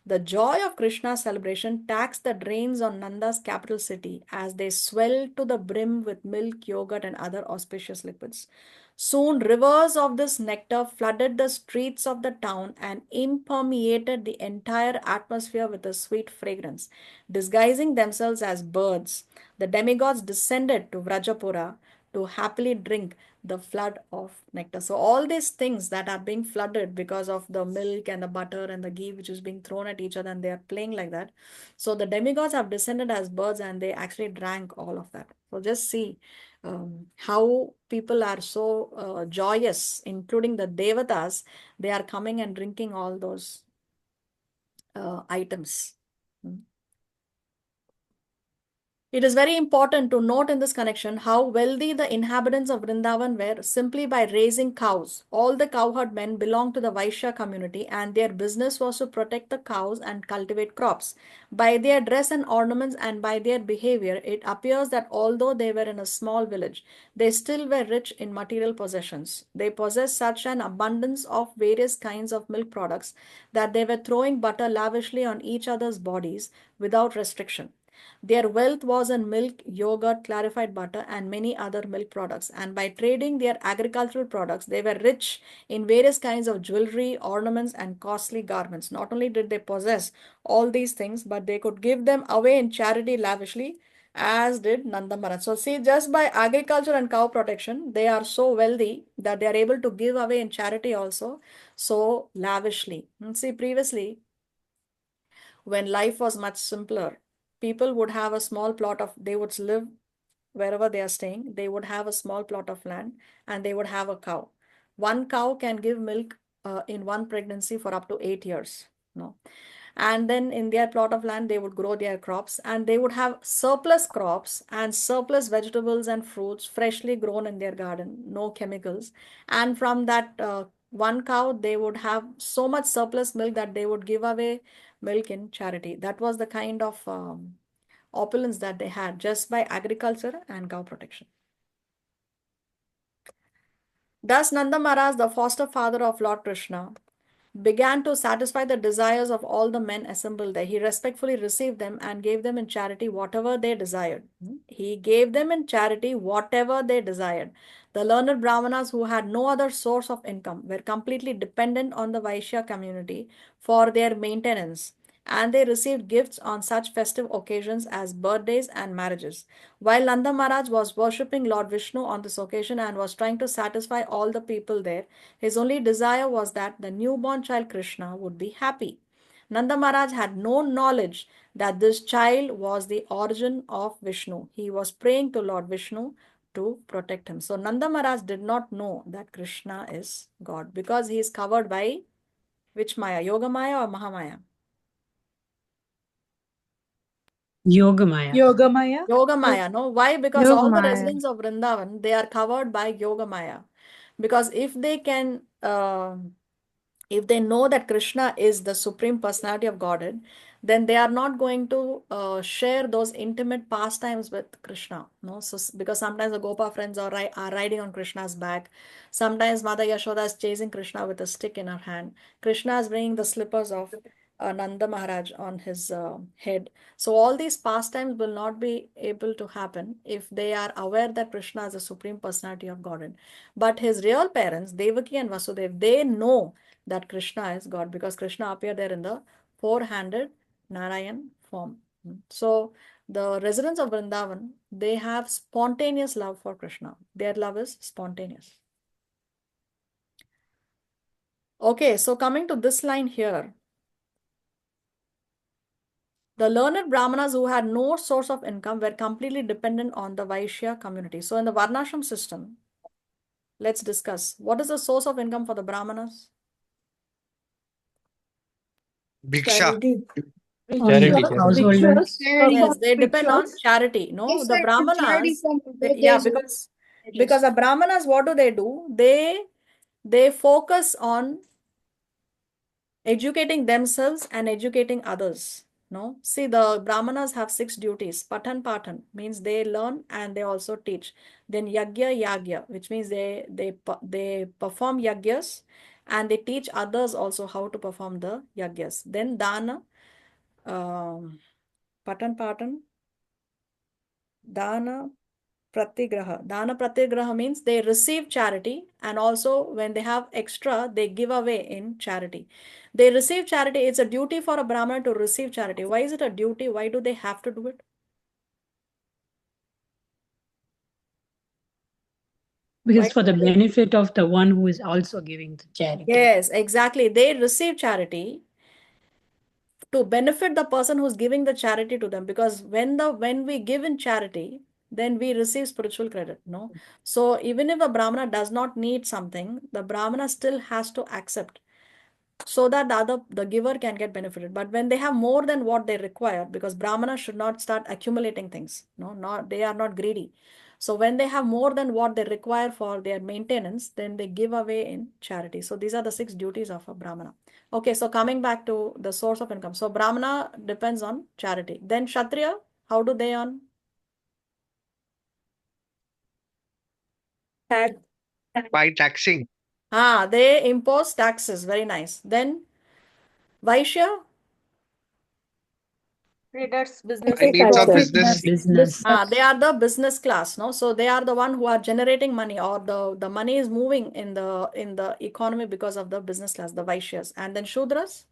The joy of Krishna's celebration taxed the drains on Nanda's capital city as they swelled to the brim with milk, yogurt, and other auspicious liquids. Soon, rivers of this nectar flooded the streets of the town and impermeated the entire atmosphere with a sweet fragrance. Disguising themselves as birds, the demigods descended to Vrajapura to happily drink the flood of nectar. So all these things that are being flooded because of the milk and the butter and the ghee which is being thrown at each other, and they are playing like that. So the demigods have descended as birds and they actually drank all of that. So just see how people are so joyous, including the devatas. They are coming and drinking all those items. It is very important to note in this connection how wealthy the inhabitants of Vrindavan were simply by raising cows. All the cowherd men belonged to the Vaishya community, and their business was to protect the cows and cultivate crops. By their dress and ornaments and by their behavior, it appears that although they were in a small village, they still were rich in material possessions. They possessed such an abundance of various kinds of milk products that they were throwing butter lavishly on each other's bodies without restriction. Their wealth was in milk, yogurt, clarified butter, and many other milk products. And by trading their agricultural products, they were rich in various kinds of jewelry, ornaments, and costly garments. Not only did they possess all these things, but they could give them away in charity lavishly, as did Nanda Maharaj. So, see, just by agriculture and cow protection, they are so wealthy that they are able to give away in charity also so lavishly. And see, previously, when life was much simpler, people would have a small plot of, they would live wherever they are staying, they would have a small plot of land and they would have a cow. One cow can give milk in one pregnancy for up to 8 years. No. And then in their plot of land, they would grow their crops, and they would have surplus crops and surplus vegetables and fruits freshly grown in their garden, no chemicals. And from that one cow, they would have so much surplus milk that they would give away milk in charity. That was the kind of opulence that they had just by agriculture and cow protection. Thus, Nanda Maharaj, the foster father of Lord Krishna, began to satisfy the desires of all the men assembled there. He respectfully received them and gave them in charity whatever they desired. He gave them in charity whatever they desired. The learned Brahmanas who had no other source of income were completely dependent on the Vaishya community for their maintenance, and they received gifts on such festive occasions as birthdays and marriages. While Nanda Maharaj was worshipping Lord Vishnu on this occasion and was trying to satisfy all the people there, his only desire was that the newborn child Krishna would be happy. Nanda Maharaj had no knowledge that this child was the origin of Vishnu. He was praying to Lord Vishnu to protect him. So Nanda Maharaj did not know that Krishna is God because he is covered by which Maya? Yoga Maya or Mahamaya? Yogamaya. Yogamaya. Yoga Maya, no? Why? Because all the Yogamaya. residents of Vrindavan, they are covered by Yoga Maya. Because if they can, if they know that Krishna is the Supreme Personality of Godhead, then they are not going to share those intimate pastimes with Krishna. No, so because sometimes the Gopa friends are riding on Krishna's back. Sometimes Mother Yashoda is chasing Krishna with a stick in her hand. Krishna is bringing the slippers of Nanda Maharaj on his head. So all these pastimes will not be able to happen if they are aware that Krishna is the Supreme Personality of Godhead. But his real parents, Devaki and Vasudeva, they know that Krishna is God because Krishna appeared there in the four-handed Narayan form. So the residents of Vrindavan, they have spontaneous love for Krishna. Their love is spontaneous. Okay, so coming to this line here, the learned Brahmanas who had no source of income were completely dependent on the Vaishya community. So in the Varnashram system, let's discuss what is the source of income for the Brahmanas? Bhiksha. Only householders. Yes, they depend on charity. No, the Brahmanas, yeah, because the Brahmanas, what do? They focus on educating themselves and educating others. No, see, the Brahmanas have 6 duties. Patan means they learn and they also teach. Then yagya, which means they perform yagyas and they teach others also how to perform the yagyas. Then dana, patan, dana pratigraha. Dana pratigraha means they receive charity, and also when they have extra, they give away in charity. They receive charity. It's a duty for a Brahmana to receive charity. Why is it a duty? Why do they have to do it? Because for the benefit of the one who is also giving the charity. Yes, exactly. They receive charity to benefit the person who's giving the charity to them, because when we give in charity, then we receive spiritual credit. No, so even if a Brahmana does not need something, the Brahmana still has to accept so that the giver can get benefited. But when they have more than what they require, because Brahmanas should not start accumulating things, no, not they are not greedy. So when they have more than what they require for their maintenance, then they give away in charity. So these are the 6 duties of a Brahmana. Okay, so coming back to the source of income. So Brahmana depends on charity. Then Kshatriya, how do they earn? By taxing. They impose taxes. Very nice. Then Vaishya, Traders, By means of business. Business. they are the business class, no? So they are the one who are generating money, or the money is moving in the economy because of the business class, the Vaishyas. And then Shudras,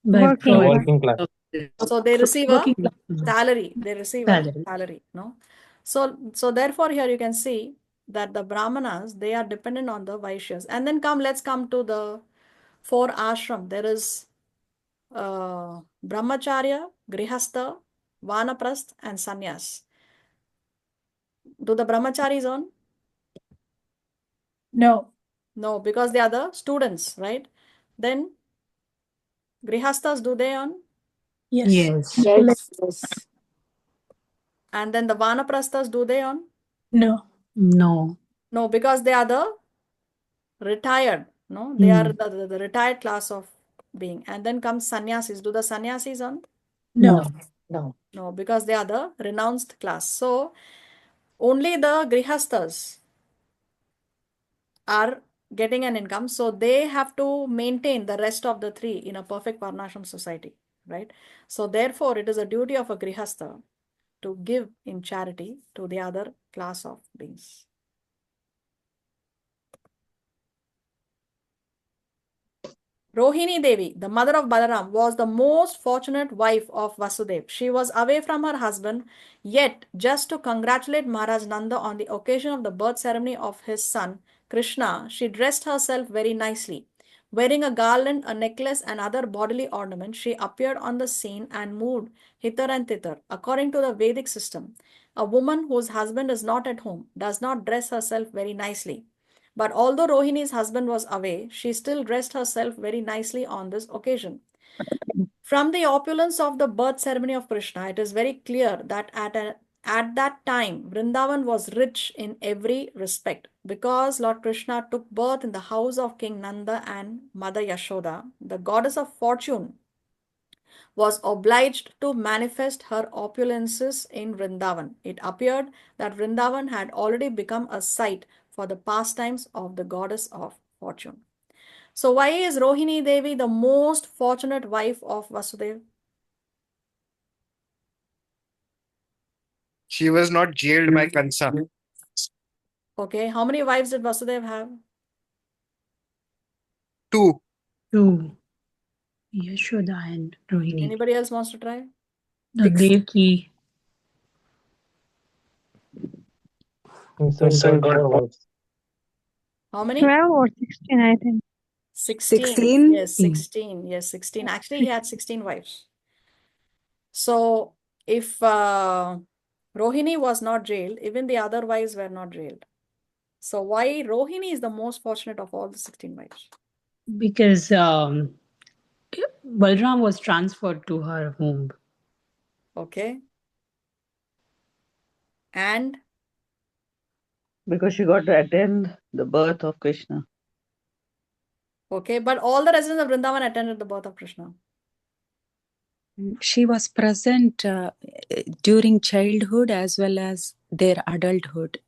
By Working providing class. so they receive a working class. salary. They receive a Salary. salary, no? So therefore here you can see that the Brahmanas, they are dependent on the Vaishyas. And then let's come to the 4 ashram. There is Brahmacharya, Grihastha, Vanaprasth, and Sannyas. Do the Brahmacharis earn? No. No, because they are the students, right? Then Grihasthas, do they earn? Yes. Yes. Yes, yes. And then the Vanaprasthas, do they earn? No. No. No, because they are the retired. No, they are the retired class of being. And then comes sannyasis. Do the sannyasis earn? No. No. No, because they are the renounced class. So only the grihasthas are getting an income. So they have to maintain the rest of the three in a perfect varnashram society, right? So therefore, it is a duty of a grihastha to give in charity to the other class of beings. Rohini Devi, the mother of Balaram, was the most fortunate wife of Vasudeva. She was away from her husband, yet just to congratulate Maharaj Nanda on the occasion of the birth ceremony of his son, Kṛṣṇa, she dressed herself very nicely. Wearing a garland, a necklace, and other bodily ornaments, she appeared on the scene and moved hither and thither. According to the Vedic system, a woman whose husband is not at home does not dress herself very nicely. But although Rohini's husband was away, she still dressed herself very nicely on this occasion. From the opulence of the birth ceremony of Krishna, it is very clear that at that time, Vrindavan was rich in every respect. Because Lord Krishna took birth in the house of King Nanda and Mother Yashoda, the goddess of fortune was obliged to manifest her opulences in Vrindavan. It appeared that Vrindavan had already become a site for the pastimes of the goddess of fortune. So why is Rohini Devi the most fortunate wife of Vasudeva? She was not jailed by Kṛṣṇa. Okay, how many wives did Vasudeva have? 2. 2. Yashoda and Rohini. Anybody else wants to try? The Devaki. How many? 12 or 16, I think. 16. 16? Yes, 16. Yes, 16. Actually, he had 16 wives. So if Rohini was not jailed, even the other wives were not jailed. So why Rohini is the most fortunate of all the 16 wives? Because Balram was transferred to her home. Okay. And Because she got to attend the birth of Krishna. okay, but all the residents of Vrindavan attended the birth of Krishna. She was present during childhood as well as their adulthood.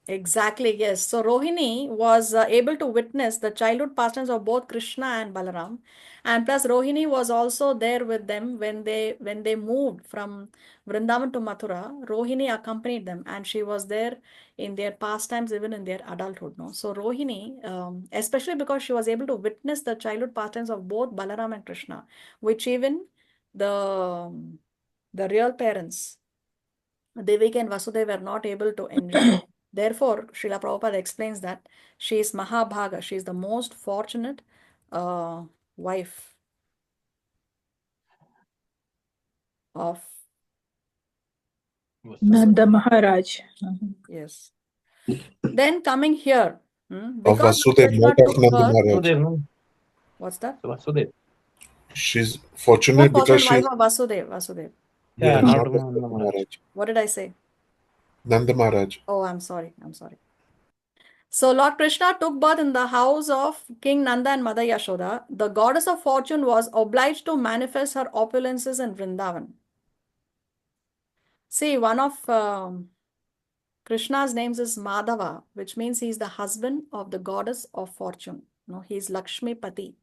Exactly, yes. So Rohini was able to witness the childhood pastimes of both Krishna and Balaram, and plus Rohini was also there with them when they moved from Vrindavan to Mathura. Rohini accompanied them, and she was there in their pastimes, even in their adulthood. No, so Rohini, especially because she was able to witness the childhood pastimes of both Balaram and Krishna, which even the real parents, Devaki and Vasudeva, were not able to enjoy. Therefore, Srila Prabhupada explains that she is Mahabhaga. She is the most fortunate wife of Nanda Maharaj. Yes. Then coming here, Of because Lord Vasudeva, not Krishna of took Nanda birth. Maharaj. What's that? She's What fortunate because fortunate she, wife of Vasudeva? Vasudeva. yeah, not of Nanda Maharaj. What did I say? Nanda Maharaj. Oh, I'm sorry. I'm sorry. So Lord Krishna took birth in the house of King Nanda and Mother Yashoda. The goddess of fortune was obliged to manifest her opulences in Vrindavan. See, one of Krishna's names is Madhava, which means he is the husband of the goddess of fortune. No, he is Lakshmi Pati.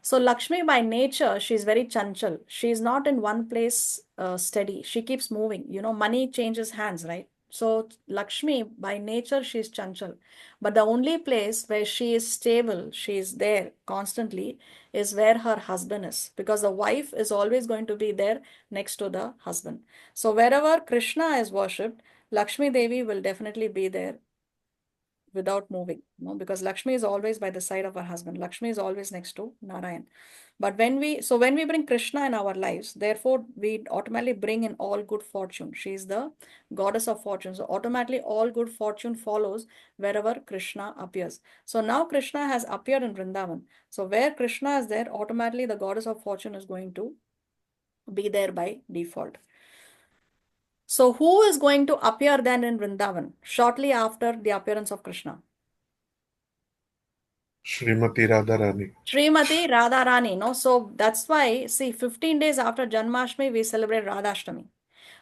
So Lakshmi by nature, she is very chanchal. She is not in one place steady. She keeps moving. You know, money changes hands, right? So Lakshmi by nature, she is chanchal. But the only place where she is stable, she is there constantly, is where her husband is. Because the wife is always going to be there next to the husband. So wherever Krishna is worshipped, Lakshmi Devi will definitely be there without moving, because Lakshmi is always by the side of her husband. Lakshmi is always next to Narayan. But when we bring Krishna in our lives, therefore we automatically bring in all good fortune. She is the goddess of fortune. So automatically all good fortune follows wherever Krishna appears. So now Krishna has appeared in Vrindavan. So where Krishna is there, automatically the goddess of fortune is going to be there by default. So who is going to appear then in Vrindavan shortly after the appearance of Krishna? Srimati Radharani. Srimati Radharani, no? So that's why, see, 15 days after Janmashtami, we celebrate Radhashtami.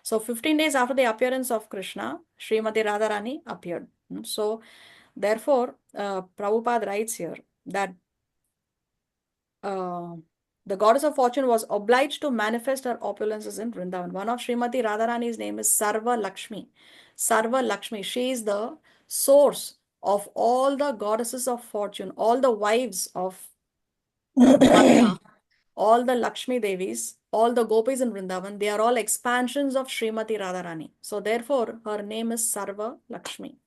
So 15 days after the appearance of Krishna, Srimati Radharani appeared. So therefore, Prabhupada writes here that the goddess of fortune was obliged to manifest her opulences in Vrindavan. One of Srimati Radharani's name is Sarva Lakshmi. Sarva Lakshmi. She is the source of all the goddesses of fortune, all the wives of Brahma, all the Lakshmi Devis, all the gopis in Vrindavan. They are all expansions of Srimati Radharani. So therefore, her name is Sarva Lakshmi.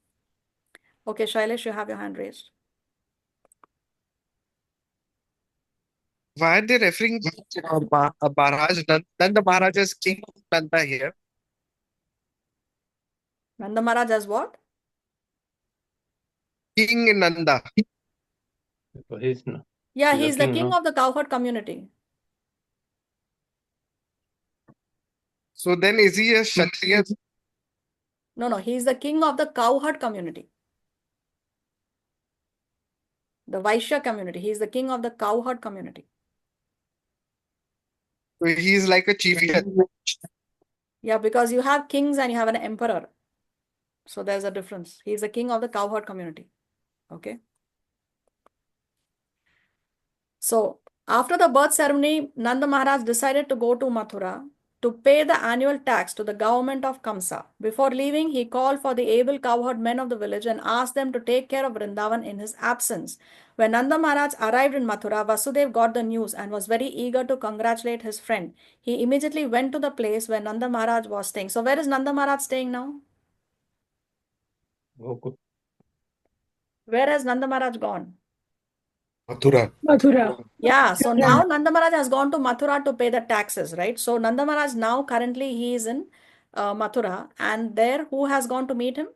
Okay, Shailesh, you have your hand raised. Why are they referring to Maharaj Nanda Maharaj as King of Nanda here? Nanda Maharaj as what? King Nanda. Yeah, he's the king of the cowherd community. So then is he a Kshatriya? No, he's the king of the cowherd community. The Vaishya community. He's the king of the cowherd community. So he is like a chieftain. Yeah, because you have kings and you have an emperor. So there's a difference. He's the king of the cowherd community. Okay. So after the birth ceremony, Nanda Maharaj decided to go to Mathura to pay the annual tax to the government of Kamsa. Before leaving, he called for the able cowherd men of the village and asked them to take care of Vrindavan in his absence. When Nanda Maharaj arrived in Mathura, Vasudeva got the news and was very eager to congratulate his friend. He immediately went to the place where Nanda Maharaj was staying. So where is Nanda Maharaj staying now? Where has Nanda Maharaj gone? Mathura. Yeah, so now Nanda Maharaj has gone to Mathura to pay the taxes, right? So Nanda Maharaj now currently he is in Mathura, and there who has gone to meet him?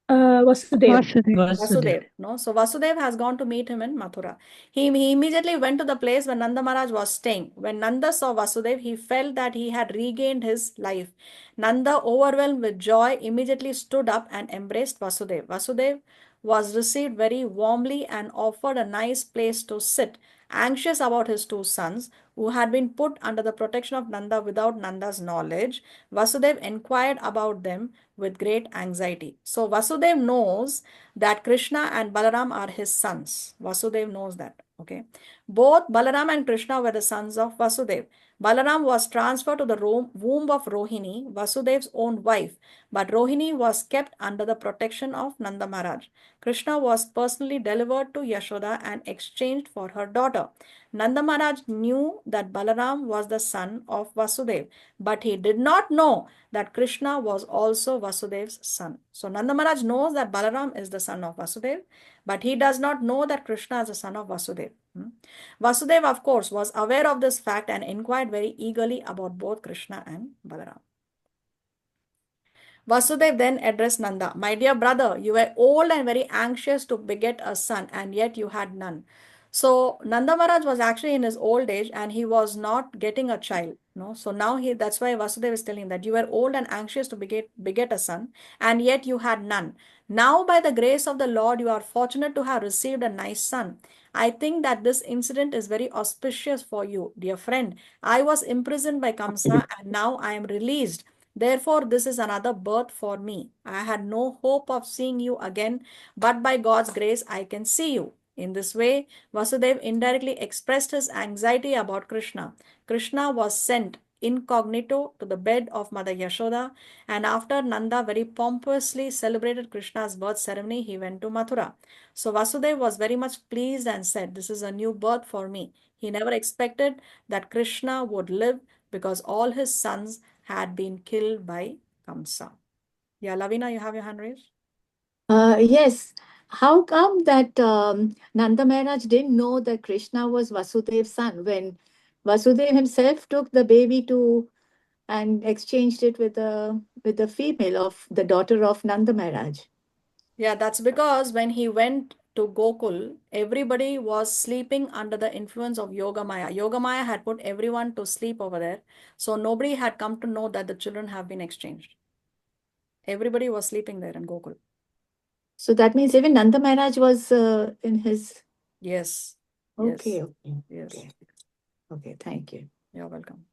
Vasudeva. Vasudeva. No, so Vasudeva has gone to meet him in Mathura. He immediately went to the place where Nanda Maharaj was staying. When Nanda saw Vasudeva, he felt that he had regained his life. Nanda, overwhelmed with joy, immediately stood up and embraced Vasudeva. Vasudeva was received very warmly and offered a nice place to sit. Anxious about his two sons, who had been put under the protection of Nanda without Nanda's knowledge, Vasudeva inquired about them with great anxiety. So Vasudeva knows that Krishna and Balaram are his sons. Vasudeva knows that. Okay. Both Balaram and Krishna were the sons of Vasudeva. Balaram was transferred to the womb of Rohini, Vasudeva's own wife, but Rohini was kept under the protection of Nanda Maharaj. Krishna was personally delivered to Yashoda and exchanged for her daughter. Nanda Maharaj knew that Balaram was the son of Vasudeva, but he did not know that Krishna was also Vasudeva's son. So Nanda Maharaj knows that Balaram is the son of Vasudeva, but he does not know that Krishna is the son of Vasudeva. Vasudeva, of course, was aware of this fact and inquired very eagerly about both Krishna and Balaram. Vasudeva then addressed Nanda, "My dear brother, you were old and very anxious to beget a son, and yet you had none." So Nanda Maharaj was actually in his old age and he was not getting a child. No, so now that's why Vasudeva is telling that you were old and anxious to beget a son, and yet you had none. Now, by the grace of the Lord, you are fortunate to have received a nice son. I think that this incident is very auspicious for you, dear friend. I was imprisoned by Kamsa and now I am released. Therefore, this is another birth for me. I had no hope of seeing you again, but by God's grace, I can see you. In this way, Vasudeva indirectly expressed his anxiety about Krishna. Krishna was sent incognito to the bed of Mother Yashoda, and after Nanda very pompously celebrated Krishna's birth ceremony, he went to Mathura. So Vasudeva was very much pleased and said, "This is a new birth for me." He never expected that Krishna would live because all his sons had been killed by Kamsa. Yeah, Lavina, you have your hand raised? Yes. How come that Nanda Maharaj didn't know that Krishna was Vasudev's son when Vasudev himself took the baby to and exchanged it with the female of the daughter of Nanda Maharaj? Yeah, that's because when he went to Gokul, everybody was sleeping under the influence of Yoga Maya. Yoga Maya had put everyone to sleep over there. So nobody had come to know that the children have been exchanged. Everybody was sleeping there in Gokul. So that means even Nanda Maharaj was in his. Yes. Okay, Yes. okay, Yes. okay. Okay, thank you. You're welcome.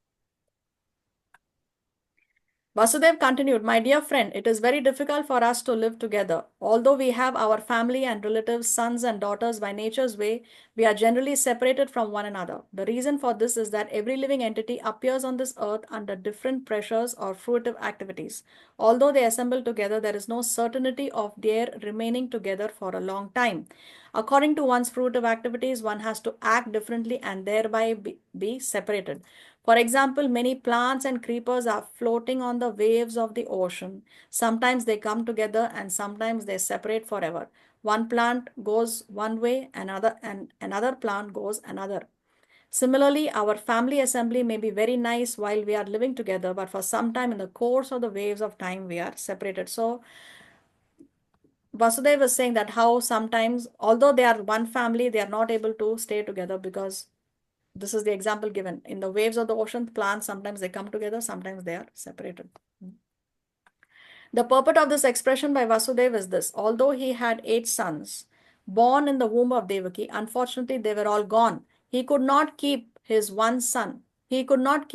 Vasudev continued, my dear friend, it is very difficult for us to live together. Although we have our family and relatives, sons and daughters by nature's way, we are generally separated from one another. The reason for this is that every living entity appears on this earth under different pressures or fruitive activities. Although they assemble together, there is no certainty of their remaining together for a long time. According to one's fruitive activities, one has to act differently and thereby be separated. For example, many plants and creepers are floating on the waves of the ocean. Sometimes they come together and sometimes they separate forever. One plant goes one way, and another plant goes another. Similarly, our family assembly may be very nice while we are living together, but for some time in the course of the waves of time, we are separated. So, Vasudev was saying that how sometimes, although they are one family, they are not able to stay together because this is the example given. In the waves of the ocean, plants sometimes they come together, sometimes they are separated. The purport of this expression by Vasudeva is this. Although he had 8 sons born in the womb of Devaki, unfortunately they were all gone. He could not keep his one son. He could not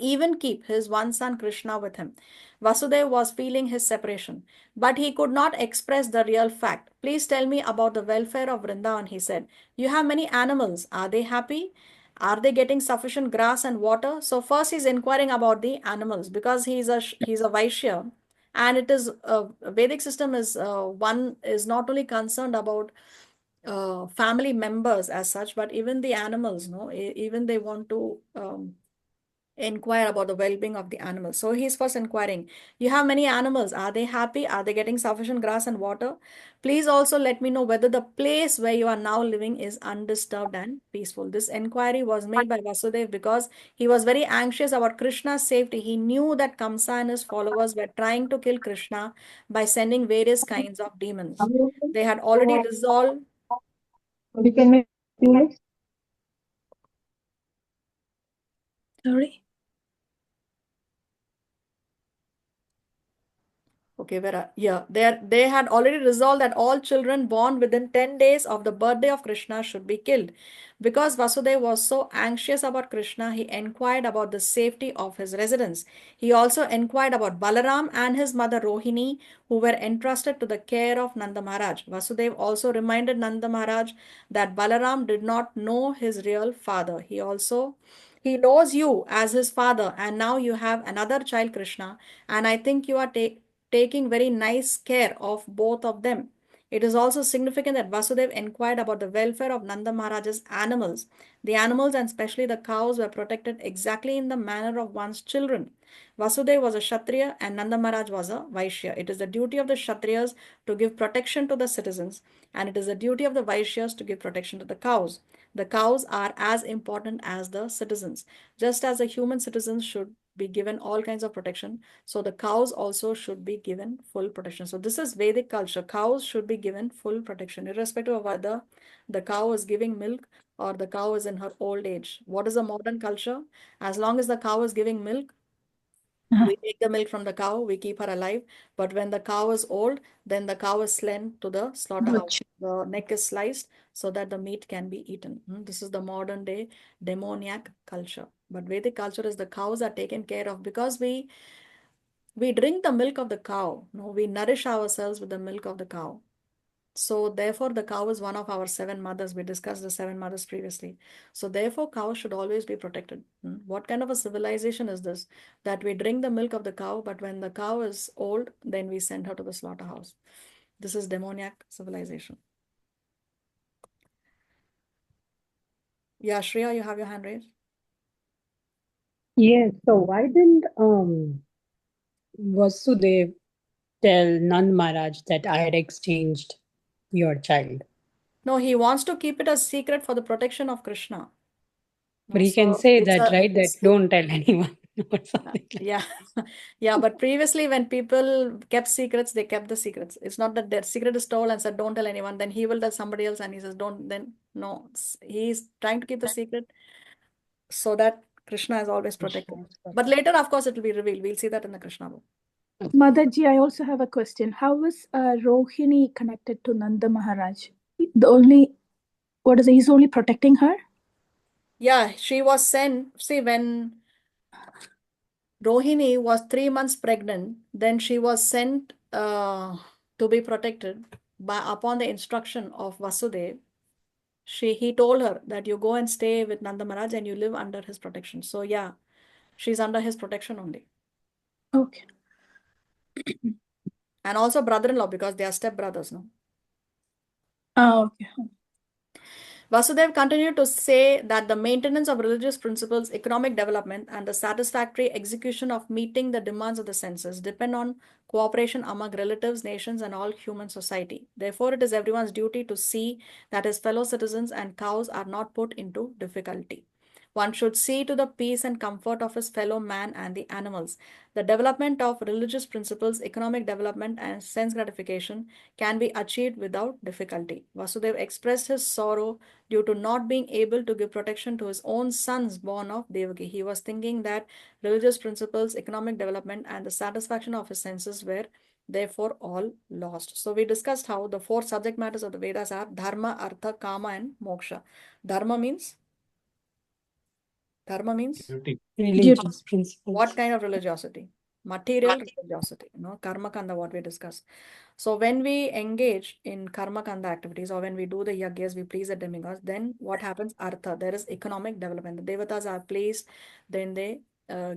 even keep his one son Krishna with him. Vasudeva was feeling his separation, but he could not express the real fact. Please tell me about the welfare of Vrindavan, he said. You have many animals. Are they happy? Are they getting sufficient grass and water? So first he's inquiring about the animals because he's a Vaishya, and it is Vedic system is one is not only concerned about family members as such, but even the animals. No, even they want to inquire about the well-being of the animals. So he's first inquiring, you have many animals. Are they happy? Are they getting sufficient grass and water? Please also let me know whether the place where you are now living is undisturbed and peaceful. This inquiry was made by Vasudev because he was very anxious about Krishna's safety. He knew that Kamsa and his followers were trying to kill Krishna by sending various kinds of demons. They had already resolved. You can make Sorry. Okay, they had already resolved that all children born within 10 days of the birthday of Krishna should be killed. Because Vasudeva was so anxious about Krishna, he inquired about the safety of his residents. He also inquired about Balaram and his mother Rohini, who were entrusted to the care of Nanda Maharaj. Vasudeva also reminded Nanda Maharaj that Balaram did not know his real father. He knows you as his father, and now you have another child, Krishna, and I think you are taking very nice care of both of them. It is also significant that Vasudeva inquired about the welfare of Nanda Maharaj's animals. The animals, and especially the cows, were protected exactly in the manner of one's children. Vasudeva was a Kshatriya and Nanda Maharaj was a Vaishya. It is the duty of the Kshatriyas to give protection to the citizens, and it is the duty of the Vaishyas to give protection to the cows. The cows are as important as the citizens. Just as the human citizens should be given all kinds of protection, so the cows also should be given full protection. So this is Vedic culture. Cows should be given full protection, irrespective of whether the cow is giving milk or the cow is in her old age. What is a modern culture? As long as the cow is giving milk, we take the milk from the cow, we keep her alive. But when the cow is old, then the cow is slain to the slaughterhouse. The neck is sliced so that the meat can be eaten. This is the modern day demoniac culture. But Vedic culture is the cows are taken care of because we drink the milk of the cow. No, we nourish ourselves with the milk of the cow. So therefore, the cow is one of our 7 mothers. We discussed the 7 mothers previously. So therefore, cows should always be protected. What kind of a civilization is this? That we drink the milk of the cow, but when the cow is old, then we send her to the slaughterhouse. This is demoniac civilization. Yeah, Shreya, you have your hand raised. Yes. So why didn't Vasudev tell Nand Maharaj that I had exchanged your child. No, he wants to keep it a secret for the protection of Krishna. But he can say that, right? That don't tell anyone or something. Yeah. Yeah, but previously when people kept secrets, they kept the secrets. It's not that their secret is told and said, don't tell anyone. Then he will tell somebody else and he says, don't, then no. He's trying to keep the secret so that Krishna is always protected. But later, of course, it will be revealed. We'll see that in the Krishna book. Motherji, I also have a question. How was Rohini connected to Nanda Maharaj? He's only protecting her? Yeah, she was sent. See, when Rohini was 3 months pregnant, then she was sent to be protected upon the instruction of Vasudev. He told her that you go and stay with Nanda Maharaj and you live under his protection. So yeah, she's under his protection only. Okay. And also brother-in-law because they are step-brothers, no? Oh, okay. Vasudev continued to say that the maintenance of religious principles, economic development, and the satisfactory execution of meeting the demands of the senses depend on cooperation among relatives, nations, and all human society. Therefore, it is everyone's duty to see that his fellow citizens and cows are not put into difficulty. One should see to the peace and comfort of his fellow man and the animals. The development of religious principles, economic development, and sense gratification can be achieved without difficulty. Vasudev expressed his sorrow due to not being able to give protection to his own sons born of Devaki. He was thinking that religious principles, economic development, and the satisfaction of his senses were therefore all lost. So we discussed how the four subject matters of the Vedas are Dharma, Artha, Kama, and Moksha. Dharma means? Religious principles. What kind of religiosity? Material religiosity, karma kanda, what we discussed. So when we engage in karma kanda activities or when we do the yagyas, we please the demigods, then what happens? Artha, there is economic development. The devatas are placed, then they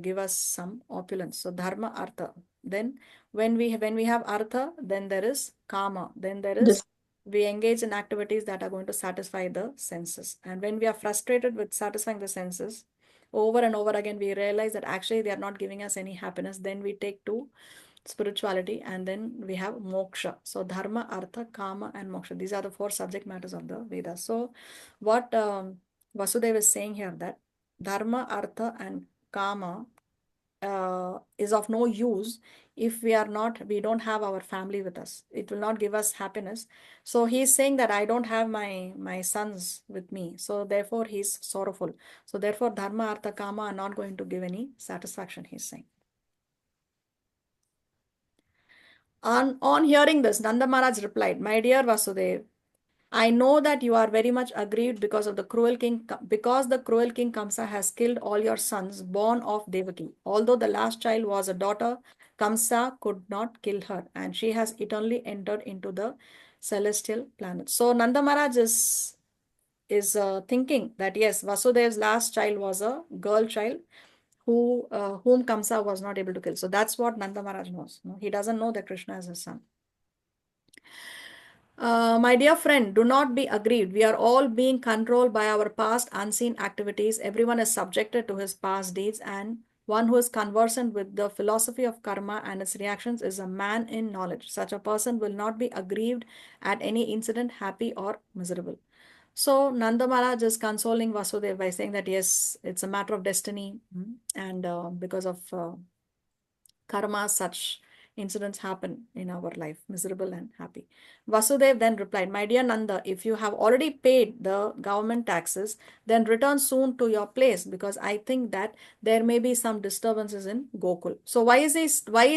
give us some opulence. So dharma, artha. Then when we have artha, then there is kama. Then there is we engage in activities that are going to satisfy the senses. And when we are frustrated with satisfying the senses, over and over again, we realize that actually they are not giving us any happiness. Then we take to spirituality and then we have moksha. So dharma, artha, kama, and moksha. These are the four subject matters of the Vedas. So what Vasudeva is saying here that dharma, artha, and kama is of no use if we don't have our family with us. It will not give us happiness. So he's saying that I don't have my sons with me. So therefore he's sorrowful. So therefore dharma, artha, kama are not going to give any satisfaction, he's saying. On hearing this, Nanda Maharaj replied, my dear Vasudev, I know that you are very much aggrieved because the cruel king Kamsa has killed all your sons born of Devaki. Although the last child was a daughter, Kamsa could not kill her and she has eternally entered into the celestial planet. So Nanda Maharaj is thinking that yes, Vasudev's last child was a girl child whom Kamsa was not able to kill. So that's what Nanda Maharaj knows. He doesn't know that Krishna is his son. My dear friend, do not be aggrieved. We are all being controlled by our past unseen activities. Everyone is subjected to his past deeds, and one who is conversant with the philosophy of karma and its reactions is a man in knowledge. Such a person will not be aggrieved at any incident, happy or miserable. So Nanda Maharaj is consoling Vasudeva by saying that yes, it's a matter of destiny, and because of karma, such incidents happen in our life, miserable and happy. Vasudev then replied, my dear Nanda, if you have already paid the government taxes, then return soon to your place, because I think that there may be some disturbances in Gokul. So why is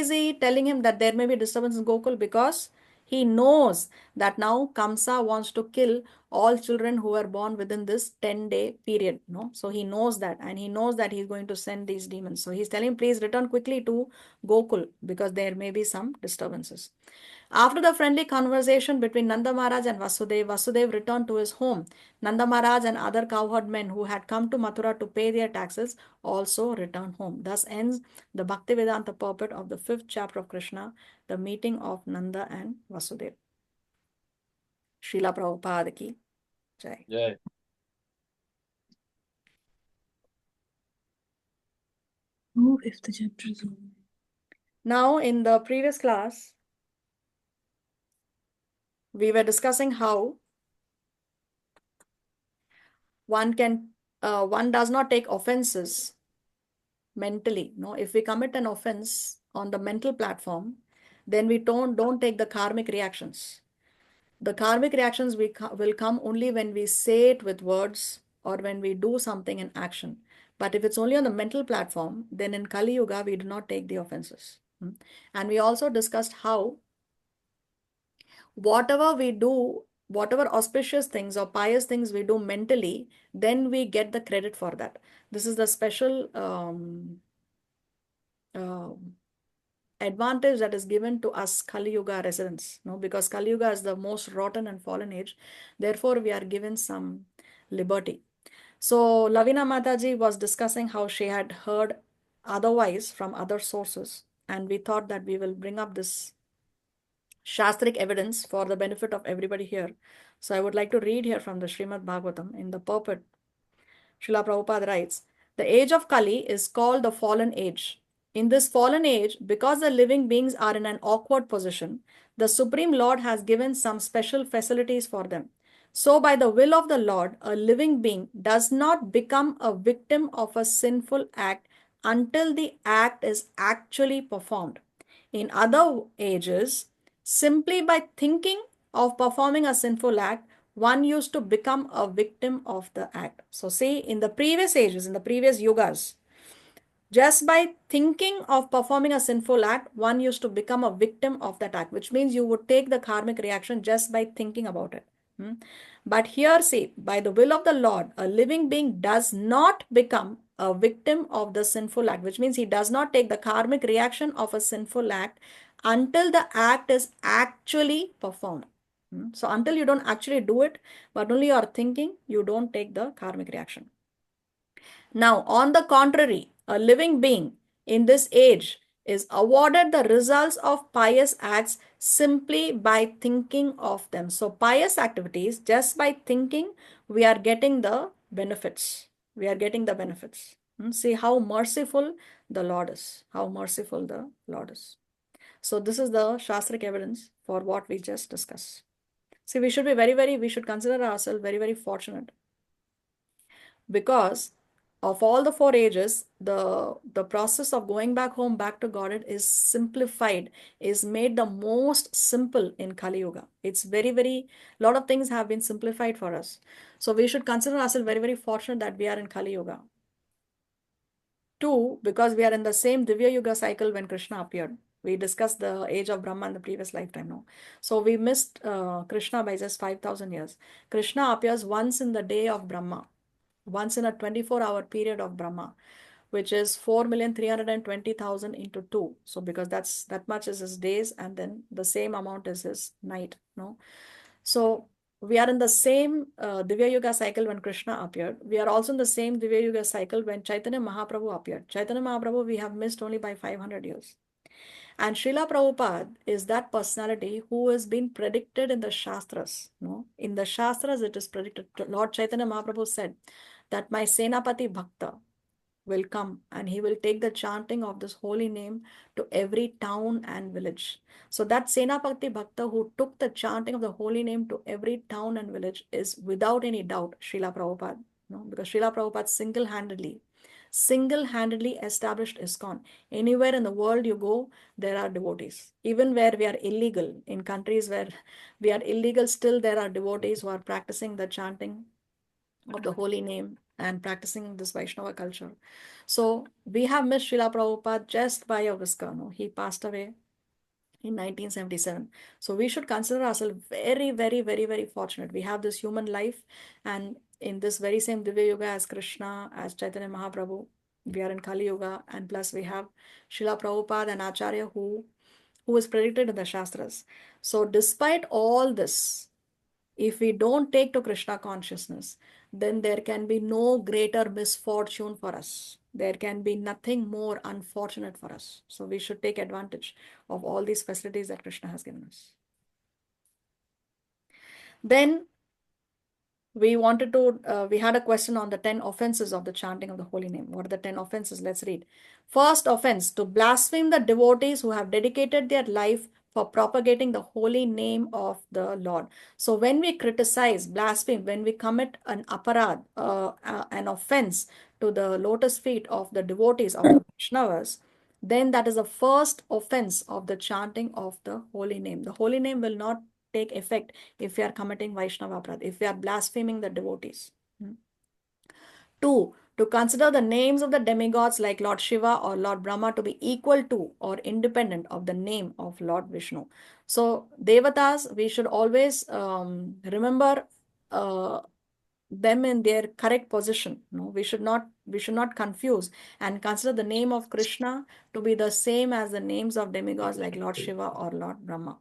he telling him that there may be disturbance in Gokul? Because he knows that now Kamsa wants to kill all children who were born within this 10-day period. So he knows that, and he knows that he's going to send these demons. So he's telling him, please return quickly to Gokul, because there may be some disturbances. After the friendly conversation between Nanda Maharaj and Vasudev returned to his home. Nanda Maharaj and other cowherd men who had come to Mathura to pay their taxes also returned home. Thus ends the Bhaktivedanta purport of the 5th chapter of Krishna, the meeting of Nanda and Vasudev. Srila Prabhupada ki jai. Jai. Oh, 5th chapter. Now, in the previous class, we were discussing how one does not take offenses mentally. No, if we commit an offense on the mental platform, then we don't take the karmic reactions. The karmic reactions will come only when we say it with words or when we do something in action. But if it's only on the mental platform, then in Kali Yuga, we do not take the offenses. And we also discussed how whatever we do, whatever auspicious things or pious things we do mentally, then we get the credit for that. This is the special advantage that is given to us Kali Yuga residents, no? Because Kali Yuga is the most rotten and fallen age. Therefore, we are given some liberty. So, Lavina Mataji was discussing how she had heard otherwise from other sources, and we thought that we will bring up this Shastric evidence for the benefit of everybody here. So, I would like to read here from the Srimad Bhagavatam in the purport. Srila Prabhupada writes, the age of Kali is called the fallen age. In this fallen age, because the living beings are in an awkward position, the Supreme Lord has given some special facilities for them. So, by the will of the Lord, a living being does not become a victim of a sinful act until the act is actually performed. In other ages, simply by thinking of performing a sinful act, one used to become a victim of the act. So, see, in the previous ages, in the previous yugas, just by thinking of performing a sinful act, one used to become a victim of that act, which means you would take the karmic reaction just by thinking about it. But here, see, by the will of the Lord, a living being does not become a victim of the sinful act, which means he does not take the karmic reaction of a sinful act until the act is actually performed. So until you don't actually do it, but only you are thinking, you don't take the karmic reaction. Now, on the contrary, a living being in this age is awarded the results of pious acts simply by thinking of them. So, pious activities, just by thinking, we are getting the benefits. We are getting the benefits. See how merciful the Lord is. How merciful the Lord is. So, this is the Shastric evidence for what we just discussed. See, we should be we should consider ourselves very fortunate, because of all the four ages, the process of going back home, back to Godhead is simplified, is made the most simple in Kali Yuga. It's very, lot of things have been simplified for us. So we should consider ourselves very fortunate that we are in Kali Yuga. Two, because we are in the same Divya Yuga cycle when Krishna appeared. We discussed the age of Brahma in the previous lifetime now. So we missed Krishna by just 5,000 years. Krishna appears once in the day of Brahma, once in a 24-hour period of Brahma, which is 4,320,000 into 2. So because that much is his days, and then the same amount is his night. No, so we are in the same Divya Yuga cycle when Krishna appeared. We are also in the same Divya Yuga cycle when Chaitanya Mahaprabhu appeared. Chaitanya Mahaprabhu we have missed only by 500 years. And Srila Prabhupada is that personality who has been predicted in the Shastras. No? In the Shastras it is predicted. Lord Chaitanya Mahaprabhu said that my Senapati Bhakta will come and he will take the chanting of this holy name to every town and village. So that Senapati Bhakta who took the chanting of the holy name to every town and village is without any doubt Srila Prabhupada. No? Because Srila Prabhupada single-handedly established ISKCON. Anywhere in the world you go, there are devotees. Even where we are illegal, in countries where we are illegal, still there are devotees who are practicing the chanting of the holy name and practicing this Vaishnava culture. So we have missed Srila Prabhupada just by a whisker. No? He passed away in 1977. So we should consider ourselves very fortunate. We have this human life, and in this very same Divya Yuga as Krishna, as Chaitanya Mahaprabhu, we are in Kali Yuga, and plus we have Srila Prabhupada and Acharya who is predicted in the Shastras. So despite all this, if we don't take to Krishna consciousness, then there can be no greater misfortune for us. There can be nothing more unfortunate for us. So we should take advantage of all these facilities that Krishna has given us. Then we had a question on the 10 offenses of the chanting of the holy name. What are the 10 offenses? Let's read. First offense, to blaspheme the devotees who have dedicated their life for propagating the holy name of the Lord. So when we criticize, blaspheme, when we commit an aparad, an offense to the lotus feet of the devotees of the Vaishnavas, then that is the first offense of the chanting of the holy name. The holy name will not take effect if we are committing Vaishnava aparad, if we are blaspheming the devotees. 2. To consider the names of the demigods like Lord Shiva or Lord Brahma to be equal to or independent of the name of Lord Vishnu. So, Devatas, we should always remember them in their correct position. No, we should not confuse and consider the name of Krishna to be the same as the names of demigods like Lord Shiva or Lord Brahma.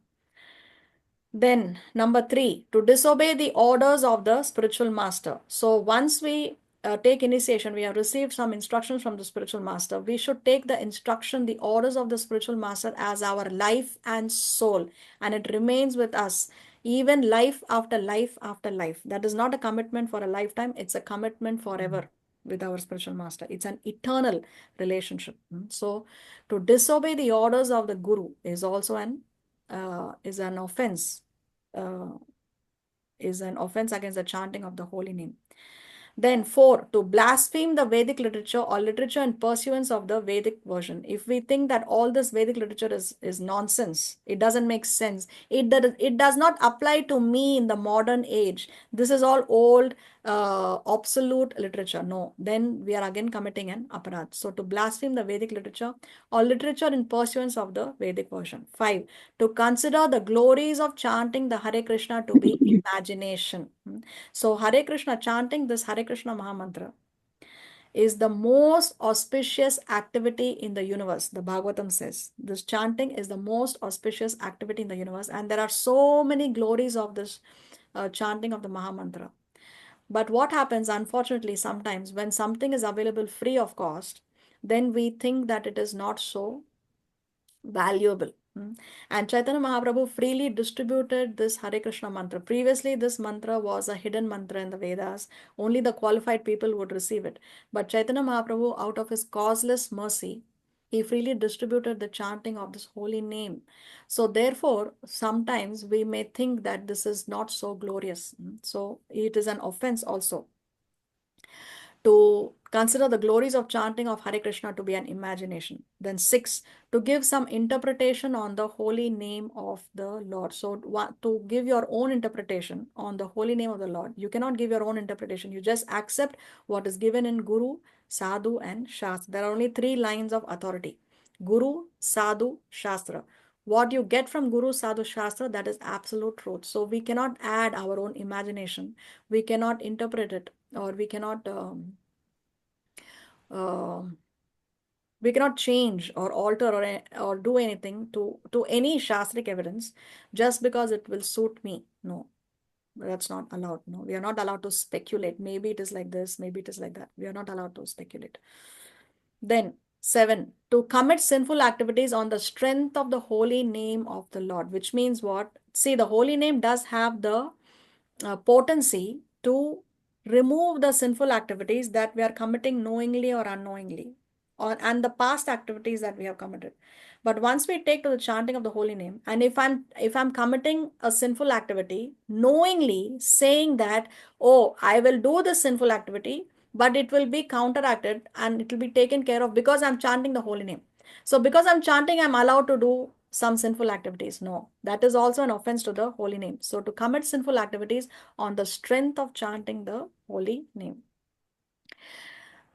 Then, number 3, to disobey the orders of the spiritual master. So, once we take initiation, we have received some instructions from the spiritual master. We should take the instruction, the orders of the spiritual master as our life and soul, and it remains with us even life after life after life. That is not a commitment for a lifetime, it's a commitment forever with our spiritual master. It's an eternal relationship. So, to disobey the orders of the guru is also an offense, is an offense against the chanting of the holy name. Then 4, to blaspheme the Vedic literature or literature in pursuance of the Vedic version. If we think that all this Vedic literature is nonsense, it doesn't make sense, it does not apply to me in the modern age, this is all old, obsolete literature, no, then we are again committing an aparad. So to blaspheme the Vedic literature or literature in pursuance of the Vedic version. 5, to consider the glories of chanting the Hare Krishna to be imagination. So Hare Krishna, chanting this Hare Krishna Mahamantra is the most auspicious activity in the universe. The Bhagavatam says this chanting is the most auspicious activity in the universe, and there are so many glories of this chanting of the Mahamantra. But what happens, unfortunately, sometimes when something is available free of cost, then we think that it is not so valuable. And Chaitanya Mahaprabhu freely distributed this Hare Krishna mantra. Previously, this mantra was a hidden mantra in the Vedas. Only the qualified people would receive it. But Chaitanya Mahaprabhu, out of his causeless mercy, he freely distributed the chanting of this holy name. So therefore, sometimes we may think that this is not so glorious. So it is an offense also to consider the glories of chanting of Hare Krishna to be an imagination. Then 6, to give some interpretation on the holy name of the Lord. So to give your own interpretation on the holy name of the Lord, you cannot give your own interpretation. You just accept what is given in Guru, Sadhu and Shastra. There are only 3 lines of authority: Guru, Sadhu, Shastra. What you get from Guru, Sadhu, Shastra, that is absolute truth. So we cannot add our own imagination. We cannot interpret it, or we cannot change or alter or do anything to any Shastric evidence just because it will suit me. No, that's not allowed. No, we are not allowed to speculate. Maybe it is like this, maybe it is like that. We are not allowed to speculate. Then 7, to commit sinful activities on the strength of the holy name of the Lord, which means what? See, the holy name does have the potency to remove the sinful activities that we are committing knowingly or unknowingly, and the past activities that we have committed. But once we take to the chanting of the holy name, and if I'm committing a sinful activity knowingly, saying that, oh, I will do this sinful activity, but it will be counteracted and it will be taken care of because I'm chanting the holy name. So because I'm chanting, I'm allowed to do some sinful activities. No, that is also an offense to the holy name. So to commit sinful activities on the strength of chanting the holy name.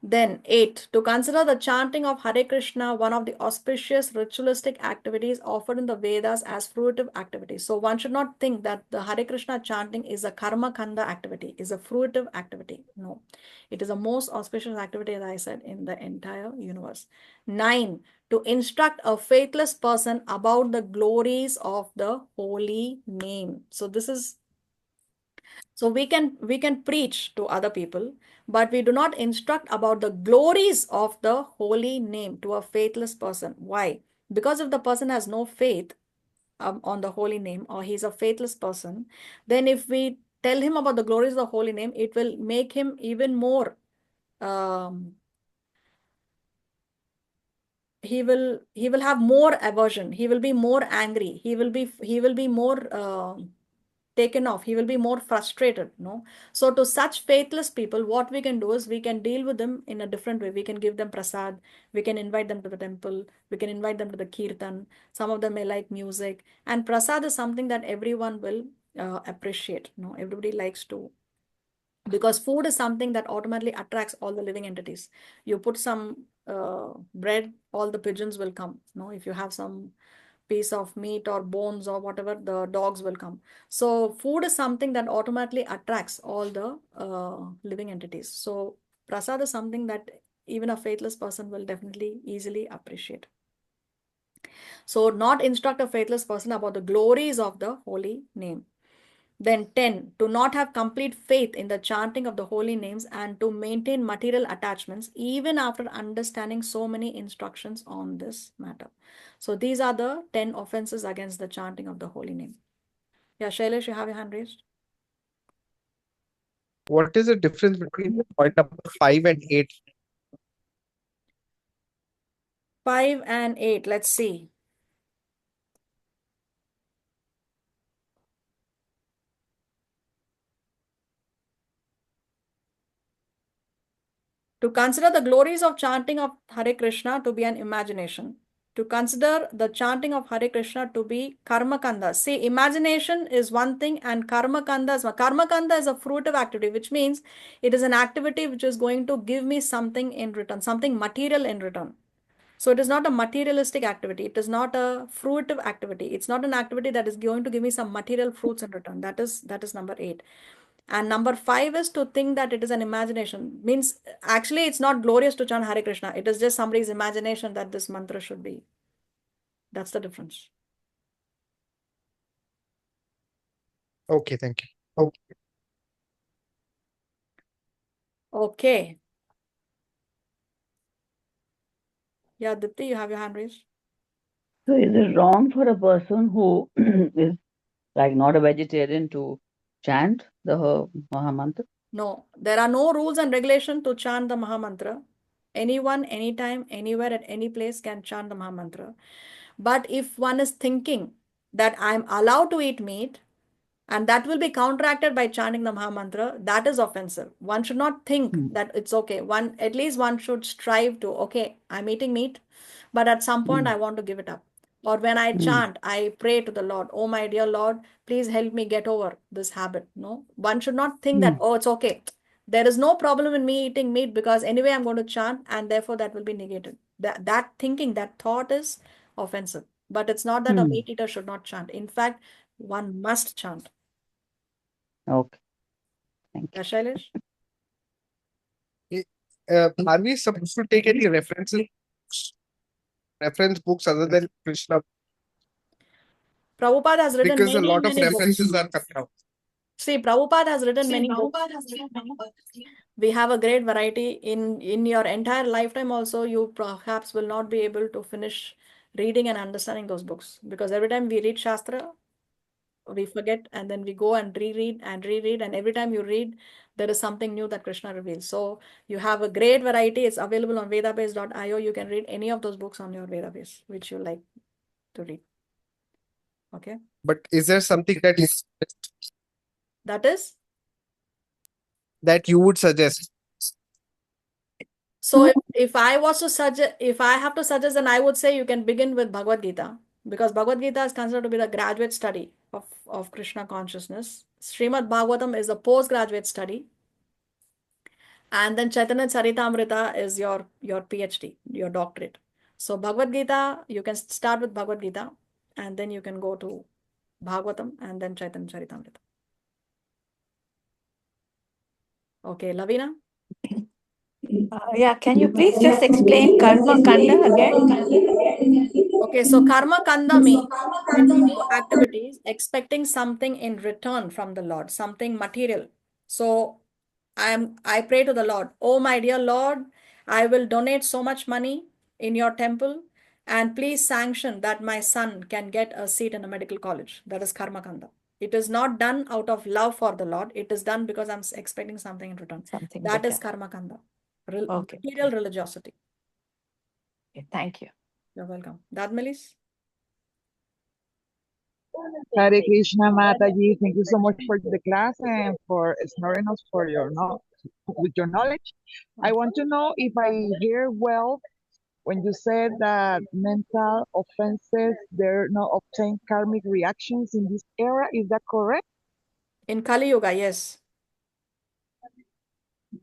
Then 8, to consider the chanting of Hare Krishna one of the auspicious ritualistic activities offered in the Vedas as fruitive activities. So one should not think that the Hare Krishna chanting is a karma kanda activity, is a fruitive activity. No, it is the most auspicious activity, as I said, in the entire universe. 9, to instruct a faithless person about the glories of the holy name. So this is, so we can preach to other people, but we do not instruct about the glories of the holy name to a faithless person. Why? Because if the person has no faith on the holy name, or he's a faithless person, then if we tell him about the glories of the holy name, it will make him even more he will have more aversion. He will be more angry. He will be more taken off. He will be more frustrated. No. So to such faithless people, what we can do is we can deal with them in a different way. We can give them prasad. We can invite them to the temple. We can invite them to the kirtan. Some of them may like music. And prasad is something that everyone will appreciate. No, everybody likes to, because food is something that automatically attracts all the living entities. You put some bread, all the pigeons will come. No, if you have some piece of meat or bones or whatever, the dogs will come. So food is something that automatically attracts all the living entities. So prasad is something that even a faithless person will definitely easily appreciate. So not instruct a faithless person about the glories of the holy name. Then 10, to not have complete faith in the chanting of the holy names and to maintain material attachments even after understanding so many instructions on this matter. So these are the 10 offenses against the chanting of the holy name. Yeah, Shailesh, you have your hand raised. What is the difference between point number 5 and 8? 5 and 8, let's see. To consider the glories of chanting of Hare Krishna to be an imagination. To consider the chanting of Hare Krishna to be karma kanda. See, imagination is one thing and karma kanda is one. Karma kanda is a fruitive activity, which means it is an activity which is going to give me something in return, something material in return. So it is not a materialistic activity. It is not a fruitive activity. It's not an activity that is going to give me some material fruits in return. That is number 8. And number 5 is to think that it is an imagination. Means actually it's not glorious to chant Hare Krishna. It is just somebody's imagination that this mantra should be. That's the difference. Okay, thank you. Okay. Yeah, Dipti, you have your hand raised. So is it wrong for a person who is like not a vegetarian to chant the Mahamantra? No, there are no rules and regulations to chant the Mahamantra. Anyone, anytime, anywhere, at any place can chant the Mahamantra. But if one is thinking that I'm allowed to eat meat, and that will be counteracted by chanting the Mahamantra, that is offensive. One should not think that it's okay. At least one should strive to, okay, I'm eating meat, but at some point I want to give it up. Or when I chant, I pray to the Lord, oh my dear Lord, please help me get over this habit. No, one should not think that, oh, it's okay. There is no problem in me eating meat because anyway I'm going to chant and therefore that will be negated. That thinking, that thought is offensive. But it's not that a meat eater should not chant. In fact, one must chant. Okay. Thank you. Yeah, Shailesh? Are we supposed to take any reference books other than Krishna? Prabhupada has written Because a many, lot of many references books. are cut out. See, Prabhupada has written many books. We have a great variety. In your entire lifetime also, you perhaps will not be able to finish reading and understanding those books. Because every time we read Shastra, we forget and then we go and reread and reread. And every time you read, there is something new that Krishna reveals. So you have a great variety. It's available on vedabase.io. You can read any of those books on your Vedabase, which you like to read. Okay. But is there something that that you would suggest? So if I was to suggest, if I have to suggest, then I would say you can begin with Bhagavad Gita, because Bhagavad Gita is considered to be the graduate study of Krishna consciousness. Srimad Bhagavatam is a postgraduate study. And then Chaitanya Charitamrita is your PhD, your doctorate. So Bhagavad Gita, you can start with Bhagavad Gita and then you can go to Bhagavatam and then Chaitanya Charitamrita. Okay, Lavina? Yeah, can you please just explain Karma Kanda again? Okay, so Karma Kanda means when we do activities expecting something in return from the Lord, something material. So I pray to the Lord, oh my dear Lord, I will donate so much money in your temple and please sanction that my son can get a seat in a medical college. That is Karma Kanda. It is not done out of love for the Lord. It is done because I'm expecting something in return. That is Karma Kanda. Material religiosity. Okay, thank you. You're welcome. Dadmelis? Hare Krishna Mataji, thank you so much for the class and for snoring us for your with your knowledge. I want to know if I hear well when you said that mental offenses, there not obtain karmic reactions in this era. Is that correct? In Kali Yuga, yes.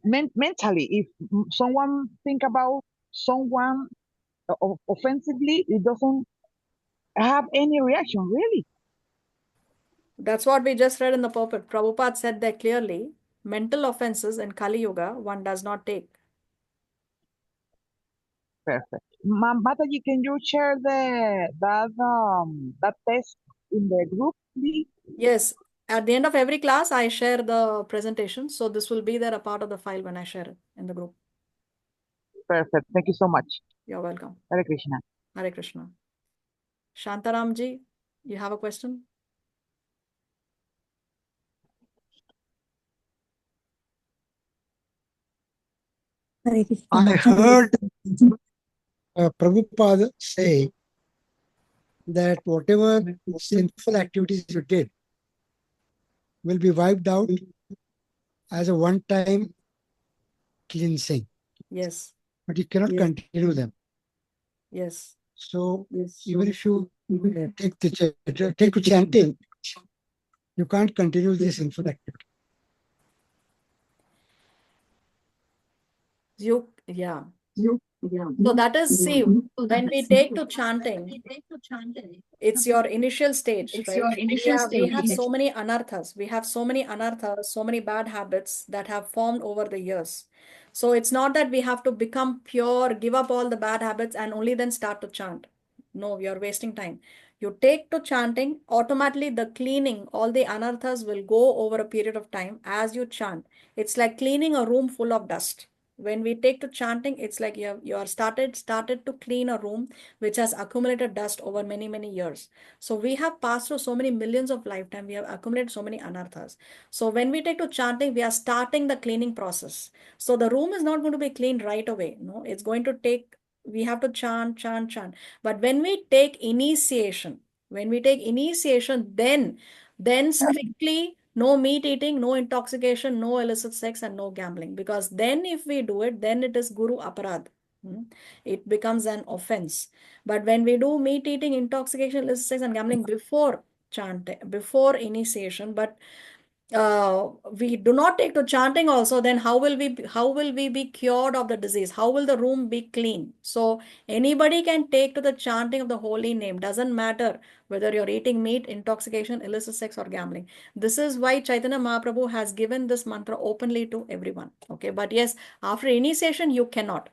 Mentally, if someone think about someone offensively, it doesn't have any reaction, really. That's what we just read in the pulpit. Prabhupada said there clearly, mental offenses in Kali Yuga, one does not take. Perfect. Mataji, can you share that test in the group, please? Yes. At the end of every class, I share the presentation. So this will be there a part of the file when I share it in the group. Perfect. Thank you so much. You're welcome. Hare Krishna. Hare Krishna. Shantaramji, you have a question? I heard Prabhupada say that whatever sinful activities you did will be wiped out as a one-time cleansing. Yes. But you cannot continue them. Yes. So even if you take to chanting, you can't continue this sinful activity. So that is, see, when we take to chanting, it's your initial stage, right? We have so many anarthas. We have so many anarthas, so many bad habits that have formed over the years. So it's not that we have to become pure, give up all the bad habits and only then start to chant. No, you're wasting time. You take to chanting, automatically the cleaning, all the anarthas will go over a period of time as you chant. It's like cleaning a room full of dust. When we take to chanting, it's like you are started to clean a room which has accumulated dust over many years. So we have passed through so many millions of lifetime. We have accumulated so many anarthas. So when we take to chanting, we are starting the cleaning process. So the room is not going to be cleaned right away. No, it's going to take, we have to chant. But when we take initiation, then strictly no meat eating, no intoxication, no illicit sex, and no gambling. Because then if we do it, then it is Guru Aparad. It becomes an offense. But when we do meat eating, intoxication, illicit sex, and gambling before chanting, before initiation, but we do not take to chanting also, then how will we be cured of the disease? How will the room be clean? So anybody can take to the chanting of the holy name. Doesn't matter whether you're eating meat, intoxication, illicit sex, or gambling. This is why Chaitanya Mahaprabhu has given this mantra openly to everyone. Okay, but yes, after initiation, you cannot.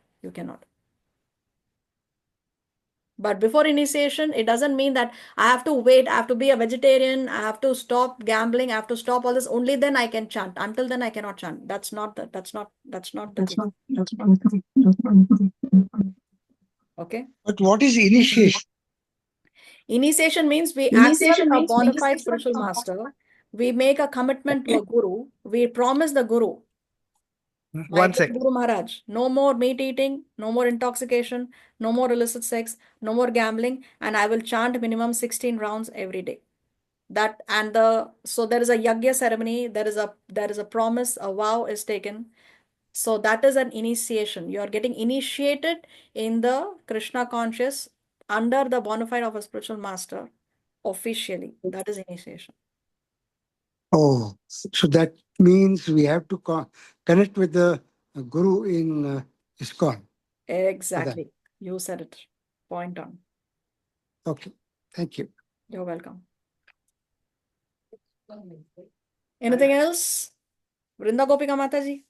But before initiation, it doesn't mean that I have to wait, I have to be a vegetarian, I have to stop gambling, I have to stop all this. Only then I can chant. Until then, I cannot chant. That's not the case. Okay. But what is initiation? Initiation means we accept a bona fide spiritual master. We make a commitment to a guru. We promise the guru. One second. Guru Maharaj, no more meat eating, no more intoxication, no more illicit sex, no more gambling, and I will chant minimum 16 rounds every day. So there is a yagya ceremony, there is a promise, a vow is taken. So that is an initiation. You are getting initiated in the Krishna conscious under the bona fide of a spiritual master officially. That is initiation. Oh, so that means we have to connect with the Guru in ISKCON. Exactly. You said it. Point on. Okay. Thank you. You're welcome. Anything else? Vrinda Gopika Mataji.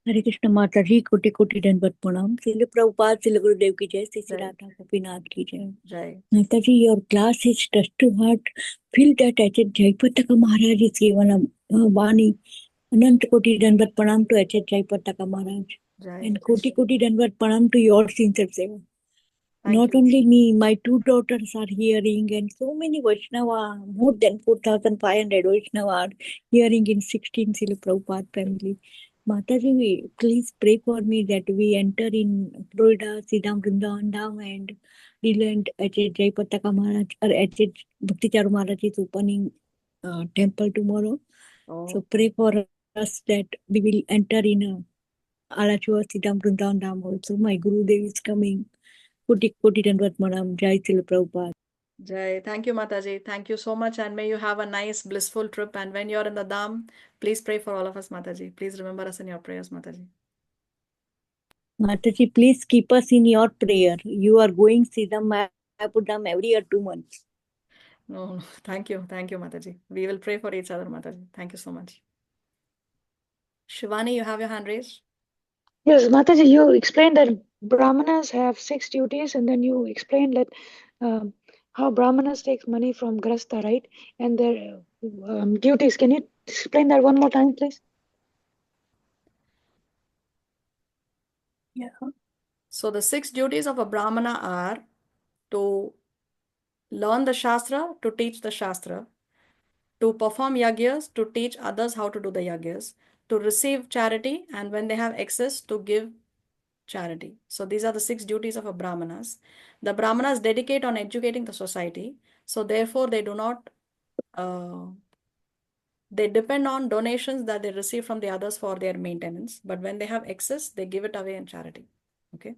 हरे कृष्ण माता जी कोटि कोटि दंडवत प्रणाम श्रील प्रभुपाद श्रील गुरुदेव की जय श्री राधा गोपीनाथ की जय माता जी your class is touch to heart feel that H Jayapataka Maharaj is given वाणी अनंत कोटि दंडवत प्रणाम to H Jayapataka Maharaj and कोटि कोटि दंडवत प्रणाम टू योर सिंसियर सेवा. Not only me, my two daughters are hearing, and so many Vaishnava, more than 4,500 Vaishnava are hearing in 16 Srila Prabhupada family. Mataji, please pray for me that we enter in Florida, Siddham Vrindavan Dham and Leland H.H. Jayapataka Maharaj or H.H. Bhakti Charu Maharaj is opening temple tomorrow. So pray for us that we will enter in Alachua Siddham Vrindavan Dham also. My Gurudev is coming. Koti Koti Dandavat Madam. Jai Srila Prabhupada. Jai. Thank you, Mataji. Thank you so much. And may you have a nice, blissful trip. And when you're in the Dham, please pray for all of us, Mataji. Please remember us in your prayers, Mataji. Mataji, please keep us in your prayer. You are going Siddham Mayapur Dham every year 2 months. No. Thank you. Thank you, Mataji. We will pray for each other, Mataji. Thank you so much. Shivani, you have your hand raised. Yes, Mataji, you explained that Brahmanas have 6 duties, and then you explained that how Brahmanas take money from Grasta, right? And their duties. Can you explain that one more time, please? Yeah. So the 6 duties of a Brahmana are to learn the Shastra, to teach the Shastra, to perform yagyas, to teach others how to do the yagyas, to receive charity, and when they have excess, to give charity. So these are the 6 duties of a Brahmanas. The Brahmanas dedicate on educating the society. So therefore, they do not, they depend on donations that they receive from the others for their maintenance. But when they have excess, they give it away in charity. Okay.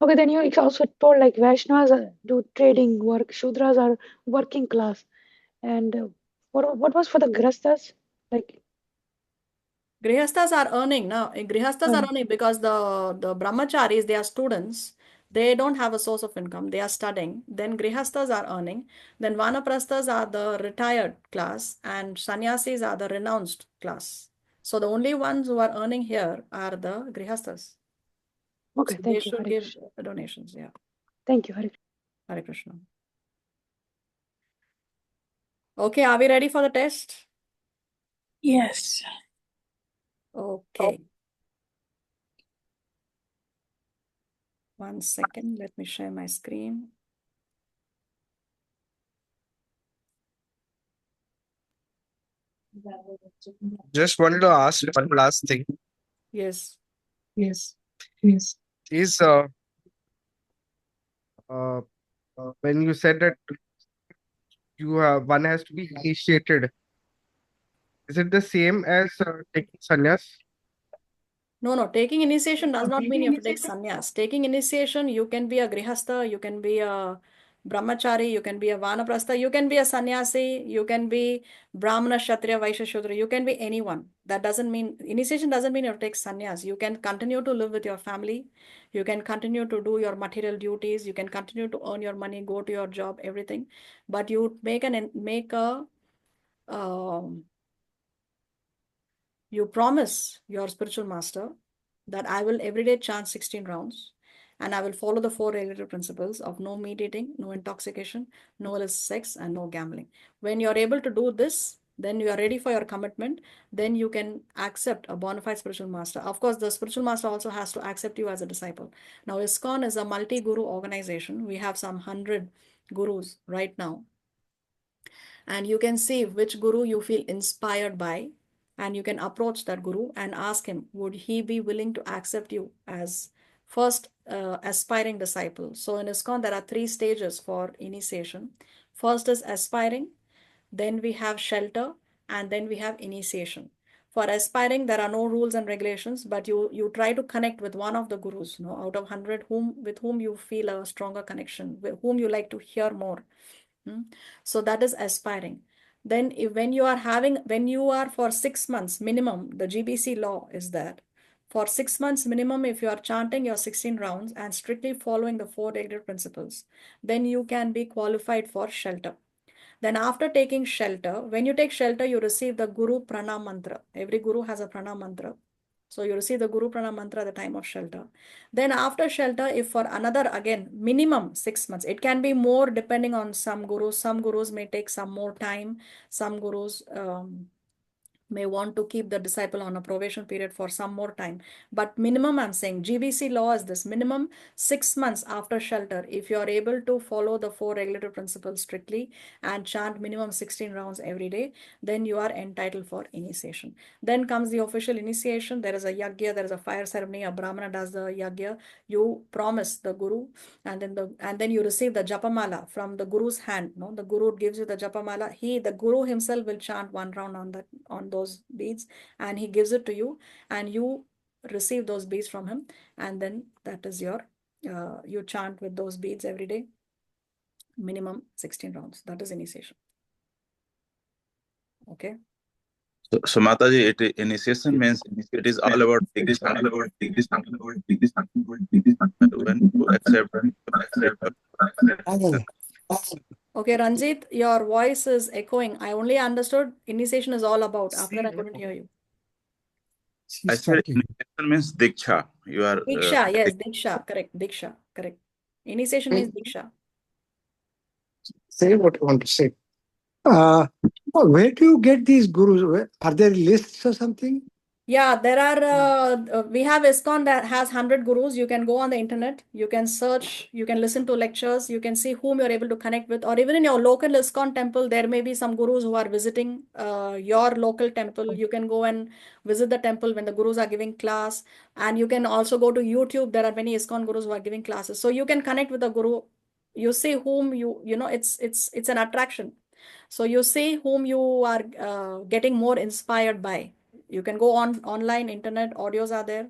Okay, then you also told like Vaishnavas do trading work, Shudras are working class. And what was for the Grastas? Like Grihasthas are earning now. Grihasthas are earning because the brahmacharis, they are students. They don't have a source of income. They are studying. Then grihasthas are earning. Then vanaprasthas are the retired class, and sannyasis are the renounced class. So the only ones who are earning here are the grihasthas. okay, So thank they you. should Hare give Krishna. donations. Yeah. Thank you, Hare. Hare Krishna. Okay, are we ready for the test? Yes. Okay. 1 second. Let me share my screen. Just wanted to ask one last thing. Yes. Is when you said that one has to be initiated, is it the same as taking sannyas? No. Taking initiation does not mean you have to take sannyas. Taking initiation, you can be a grihastha, you can be a brahmachari, you can be a vanaprastha, you can be a sannyasi, you can be brahmana, kshatriya, vaishya, shudra, you can be anyone. That doesn't mean, initiation doesn't mean you have to take sannyas. You can continue to live with your family, you can continue to do your material duties, you can continue to earn your money, go to your job, everything. But you you promise your spiritual master that I will every day chant 16 rounds and I will follow the 4 regulative principles of no meat eating, no intoxication, no illicit sex, and no gambling. When you're able to do this, then you are ready for your commitment. Then you can accept a bona fide spiritual master. Of course, the spiritual master also has to accept you as a disciple. Now, ISKCON is a multi-guru organization. We have some 100 gurus right now. And you can see which guru you feel inspired by, and you can approach that guru and ask him, would he be willing to accept you as first aspiring disciple? So in ISKCON, there are 3 stages for initiation. First is aspiring, then we have shelter, and then we have initiation. For aspiring, there are no rules and regulations, but you try to connect with one of the gurus, out of 100, with whom you feel a stronger connection, with whom you like to hear more. So that is aspiring. Then when you are for 6 months minimum, the GBC law is that for 6 months minimum, if you are chanting your 16 rounds and strictly following the 4 regulative principles, then you can be qualified for shelter. Then after taking shelter, when you take shelter, you receive the Guru Pranam Mantra. Every Guru has a Pranam Mantra. So you receive the Guru Pranam Mantra at the time of shelter. Then after shelter, if for another, again, minimum 6 months, it can be more depending on some gurus. Some gurus may take some more time. Some gurus may want to keep the disciple on a probation period for some more time. But minimum, I'm saying, GBC law is this: minimum 6 months after shelter, if you are able to follow the 4 regulatory principles strictly and chant minimum 16 rounds every day, then you are entitled for initiation. Then comes the official initiation. There is a yagya, there is a fire ceremony, a brahmana does the yagya. You promise the guru, and then you receive the japamala from the guru's hand. No, the guru gives you the japamala. The guru himself will chant 1 round on those beads, and he gives it to you, and you receive those beads from him, and then that is your you chant with those beads every day, minimum 16 rounds. That is initiation. Okay. So Mataji, initiation means it is all about Diksha. When you accept. Okay, Ranjit, your voice is echoing. I only understood initiation is all about. After I couldn't hear you. I said initiation means Diksha. You are Diksha, yes, Diksha, correct. Diksha, correct. Initiation means Diksha. Say what you want to say. Where do you get these gurus? Are there lists or something? Yeah, there are, we have ISKCON that has 100 gurus. You can go on the internet, you can search, you can listen to lectures, you can see whom you're able to connect with, or even in your local ISKCON temple, there may be some gurus who are visiting your local temple. You can go and visit the temple when the gurus are giving class, and you can also go to YouTube. There are many ISKCON gurus who are giving classes. So you can connect with the guru. You see whom you know, it's an attraction. So you see whom you are getting more inspired by. You can go on online, internet, audios are there.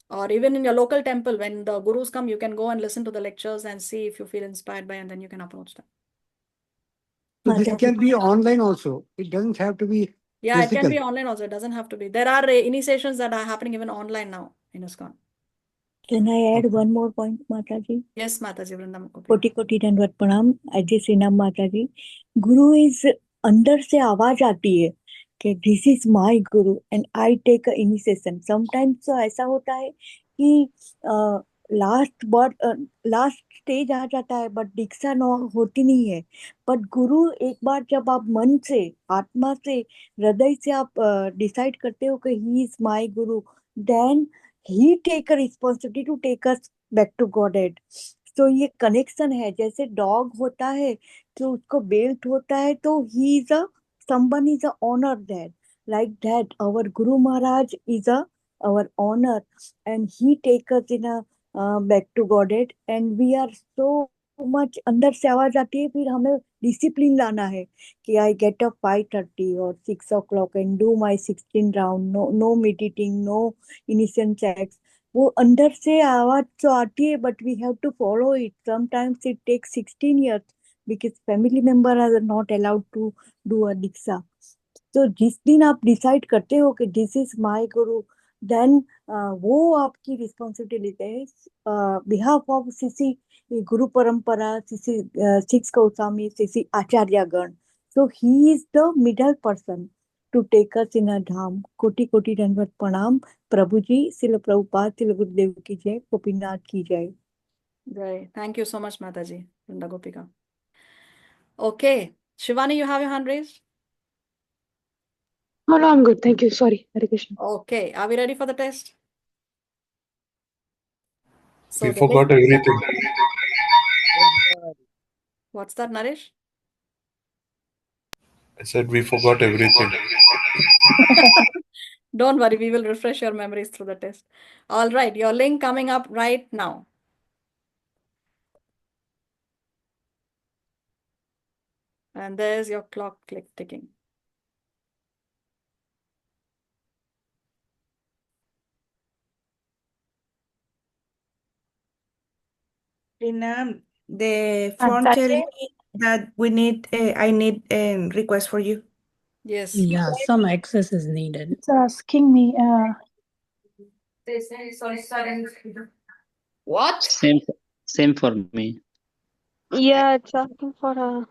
Or even in your local temple, when the gurus come, you can go and listen to the lectures and see if you feel inspired by, and then you can approach them. So this can be online also. It doesn't have to be Yeah, physical. it can be online also. It doesn't have to be. There are initiations that are happening even online now in ISKCON. Can I add one more point, Mataji? Yes, Mataji, Vrindam. कोटि कोटि दंडवत प्रणाम। अजय श्रीनाम माताजी। गुरु is अंदर से आवाज आती है कि this is my guru and I take a initiation. Sometimes तो ऐसा होता है कि लास्ट स्टेज आ जाता है बट दीक्षा होती नहीं है। बट गुरु एक बार जब आप मन से, आत्मा से, हृदय से आप डिसाइड करते हो कि he is my guru, then he take a responsibility to take us back to godhead. तो ये कनेक्शन है। जैसे डॉग होता है तो उसको बेल्ट होता है, तो he is a someone is a honor that, like that our Guru Maharaj is a our honor, and he take us in a back to Godhead, and we are so much अंदर से आवाज आती है। फिर हमें discipline लाना है कि I get up 5:30 or 6 o'clock and do my 16 round, no meditating, no initiation checks. वो अंदर से आवाज तो आती है, but we have to follow it. Sometimes it takes 16 years because family member are not allowed to do a diksha. तो जिस दिन आप डिसाइड करते हो कि this is my guru, then वो आपकी रिस्पॉन्सिबिलिटी है बिहाफ ऑफ श्री गुरु परंपरा, श्री सिक्स गोस्वामी, श्री आचार्यगण. So he is the middle person to take us in a dham. कोटि कोटि दंडवत प्रणाम प्रभु जी। श्रील प्रभुपाद, श्रील गुरुदेव की जय, गोपीनाथ की जय। Right. Thank you so much, Mataji. Vrinda Gopika. Okay. Shivani, you have your hand raised? Oh, no, I'm good. Thank you. Sorry. Hare Krishna. Okay. Are we ready for the test? So We forgot everything. What's that, Naresh? I said we forgot everything. Don't worry, we will refresh your memories through the test. All right, your link coming up right now. And there's your clock ticking. The phone telling me that we need, I need a request for you. Yes. Yeah, some access is needed. It's asking me. What? Same for me. Yeah, it's asking for a.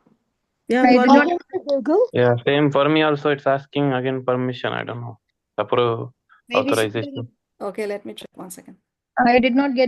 Yeah, I what? did not Google. Yeah, same for me also. It's asking again permission. I don't know. Approve Maybe authorization. Okay, let me check 1 second. I did not get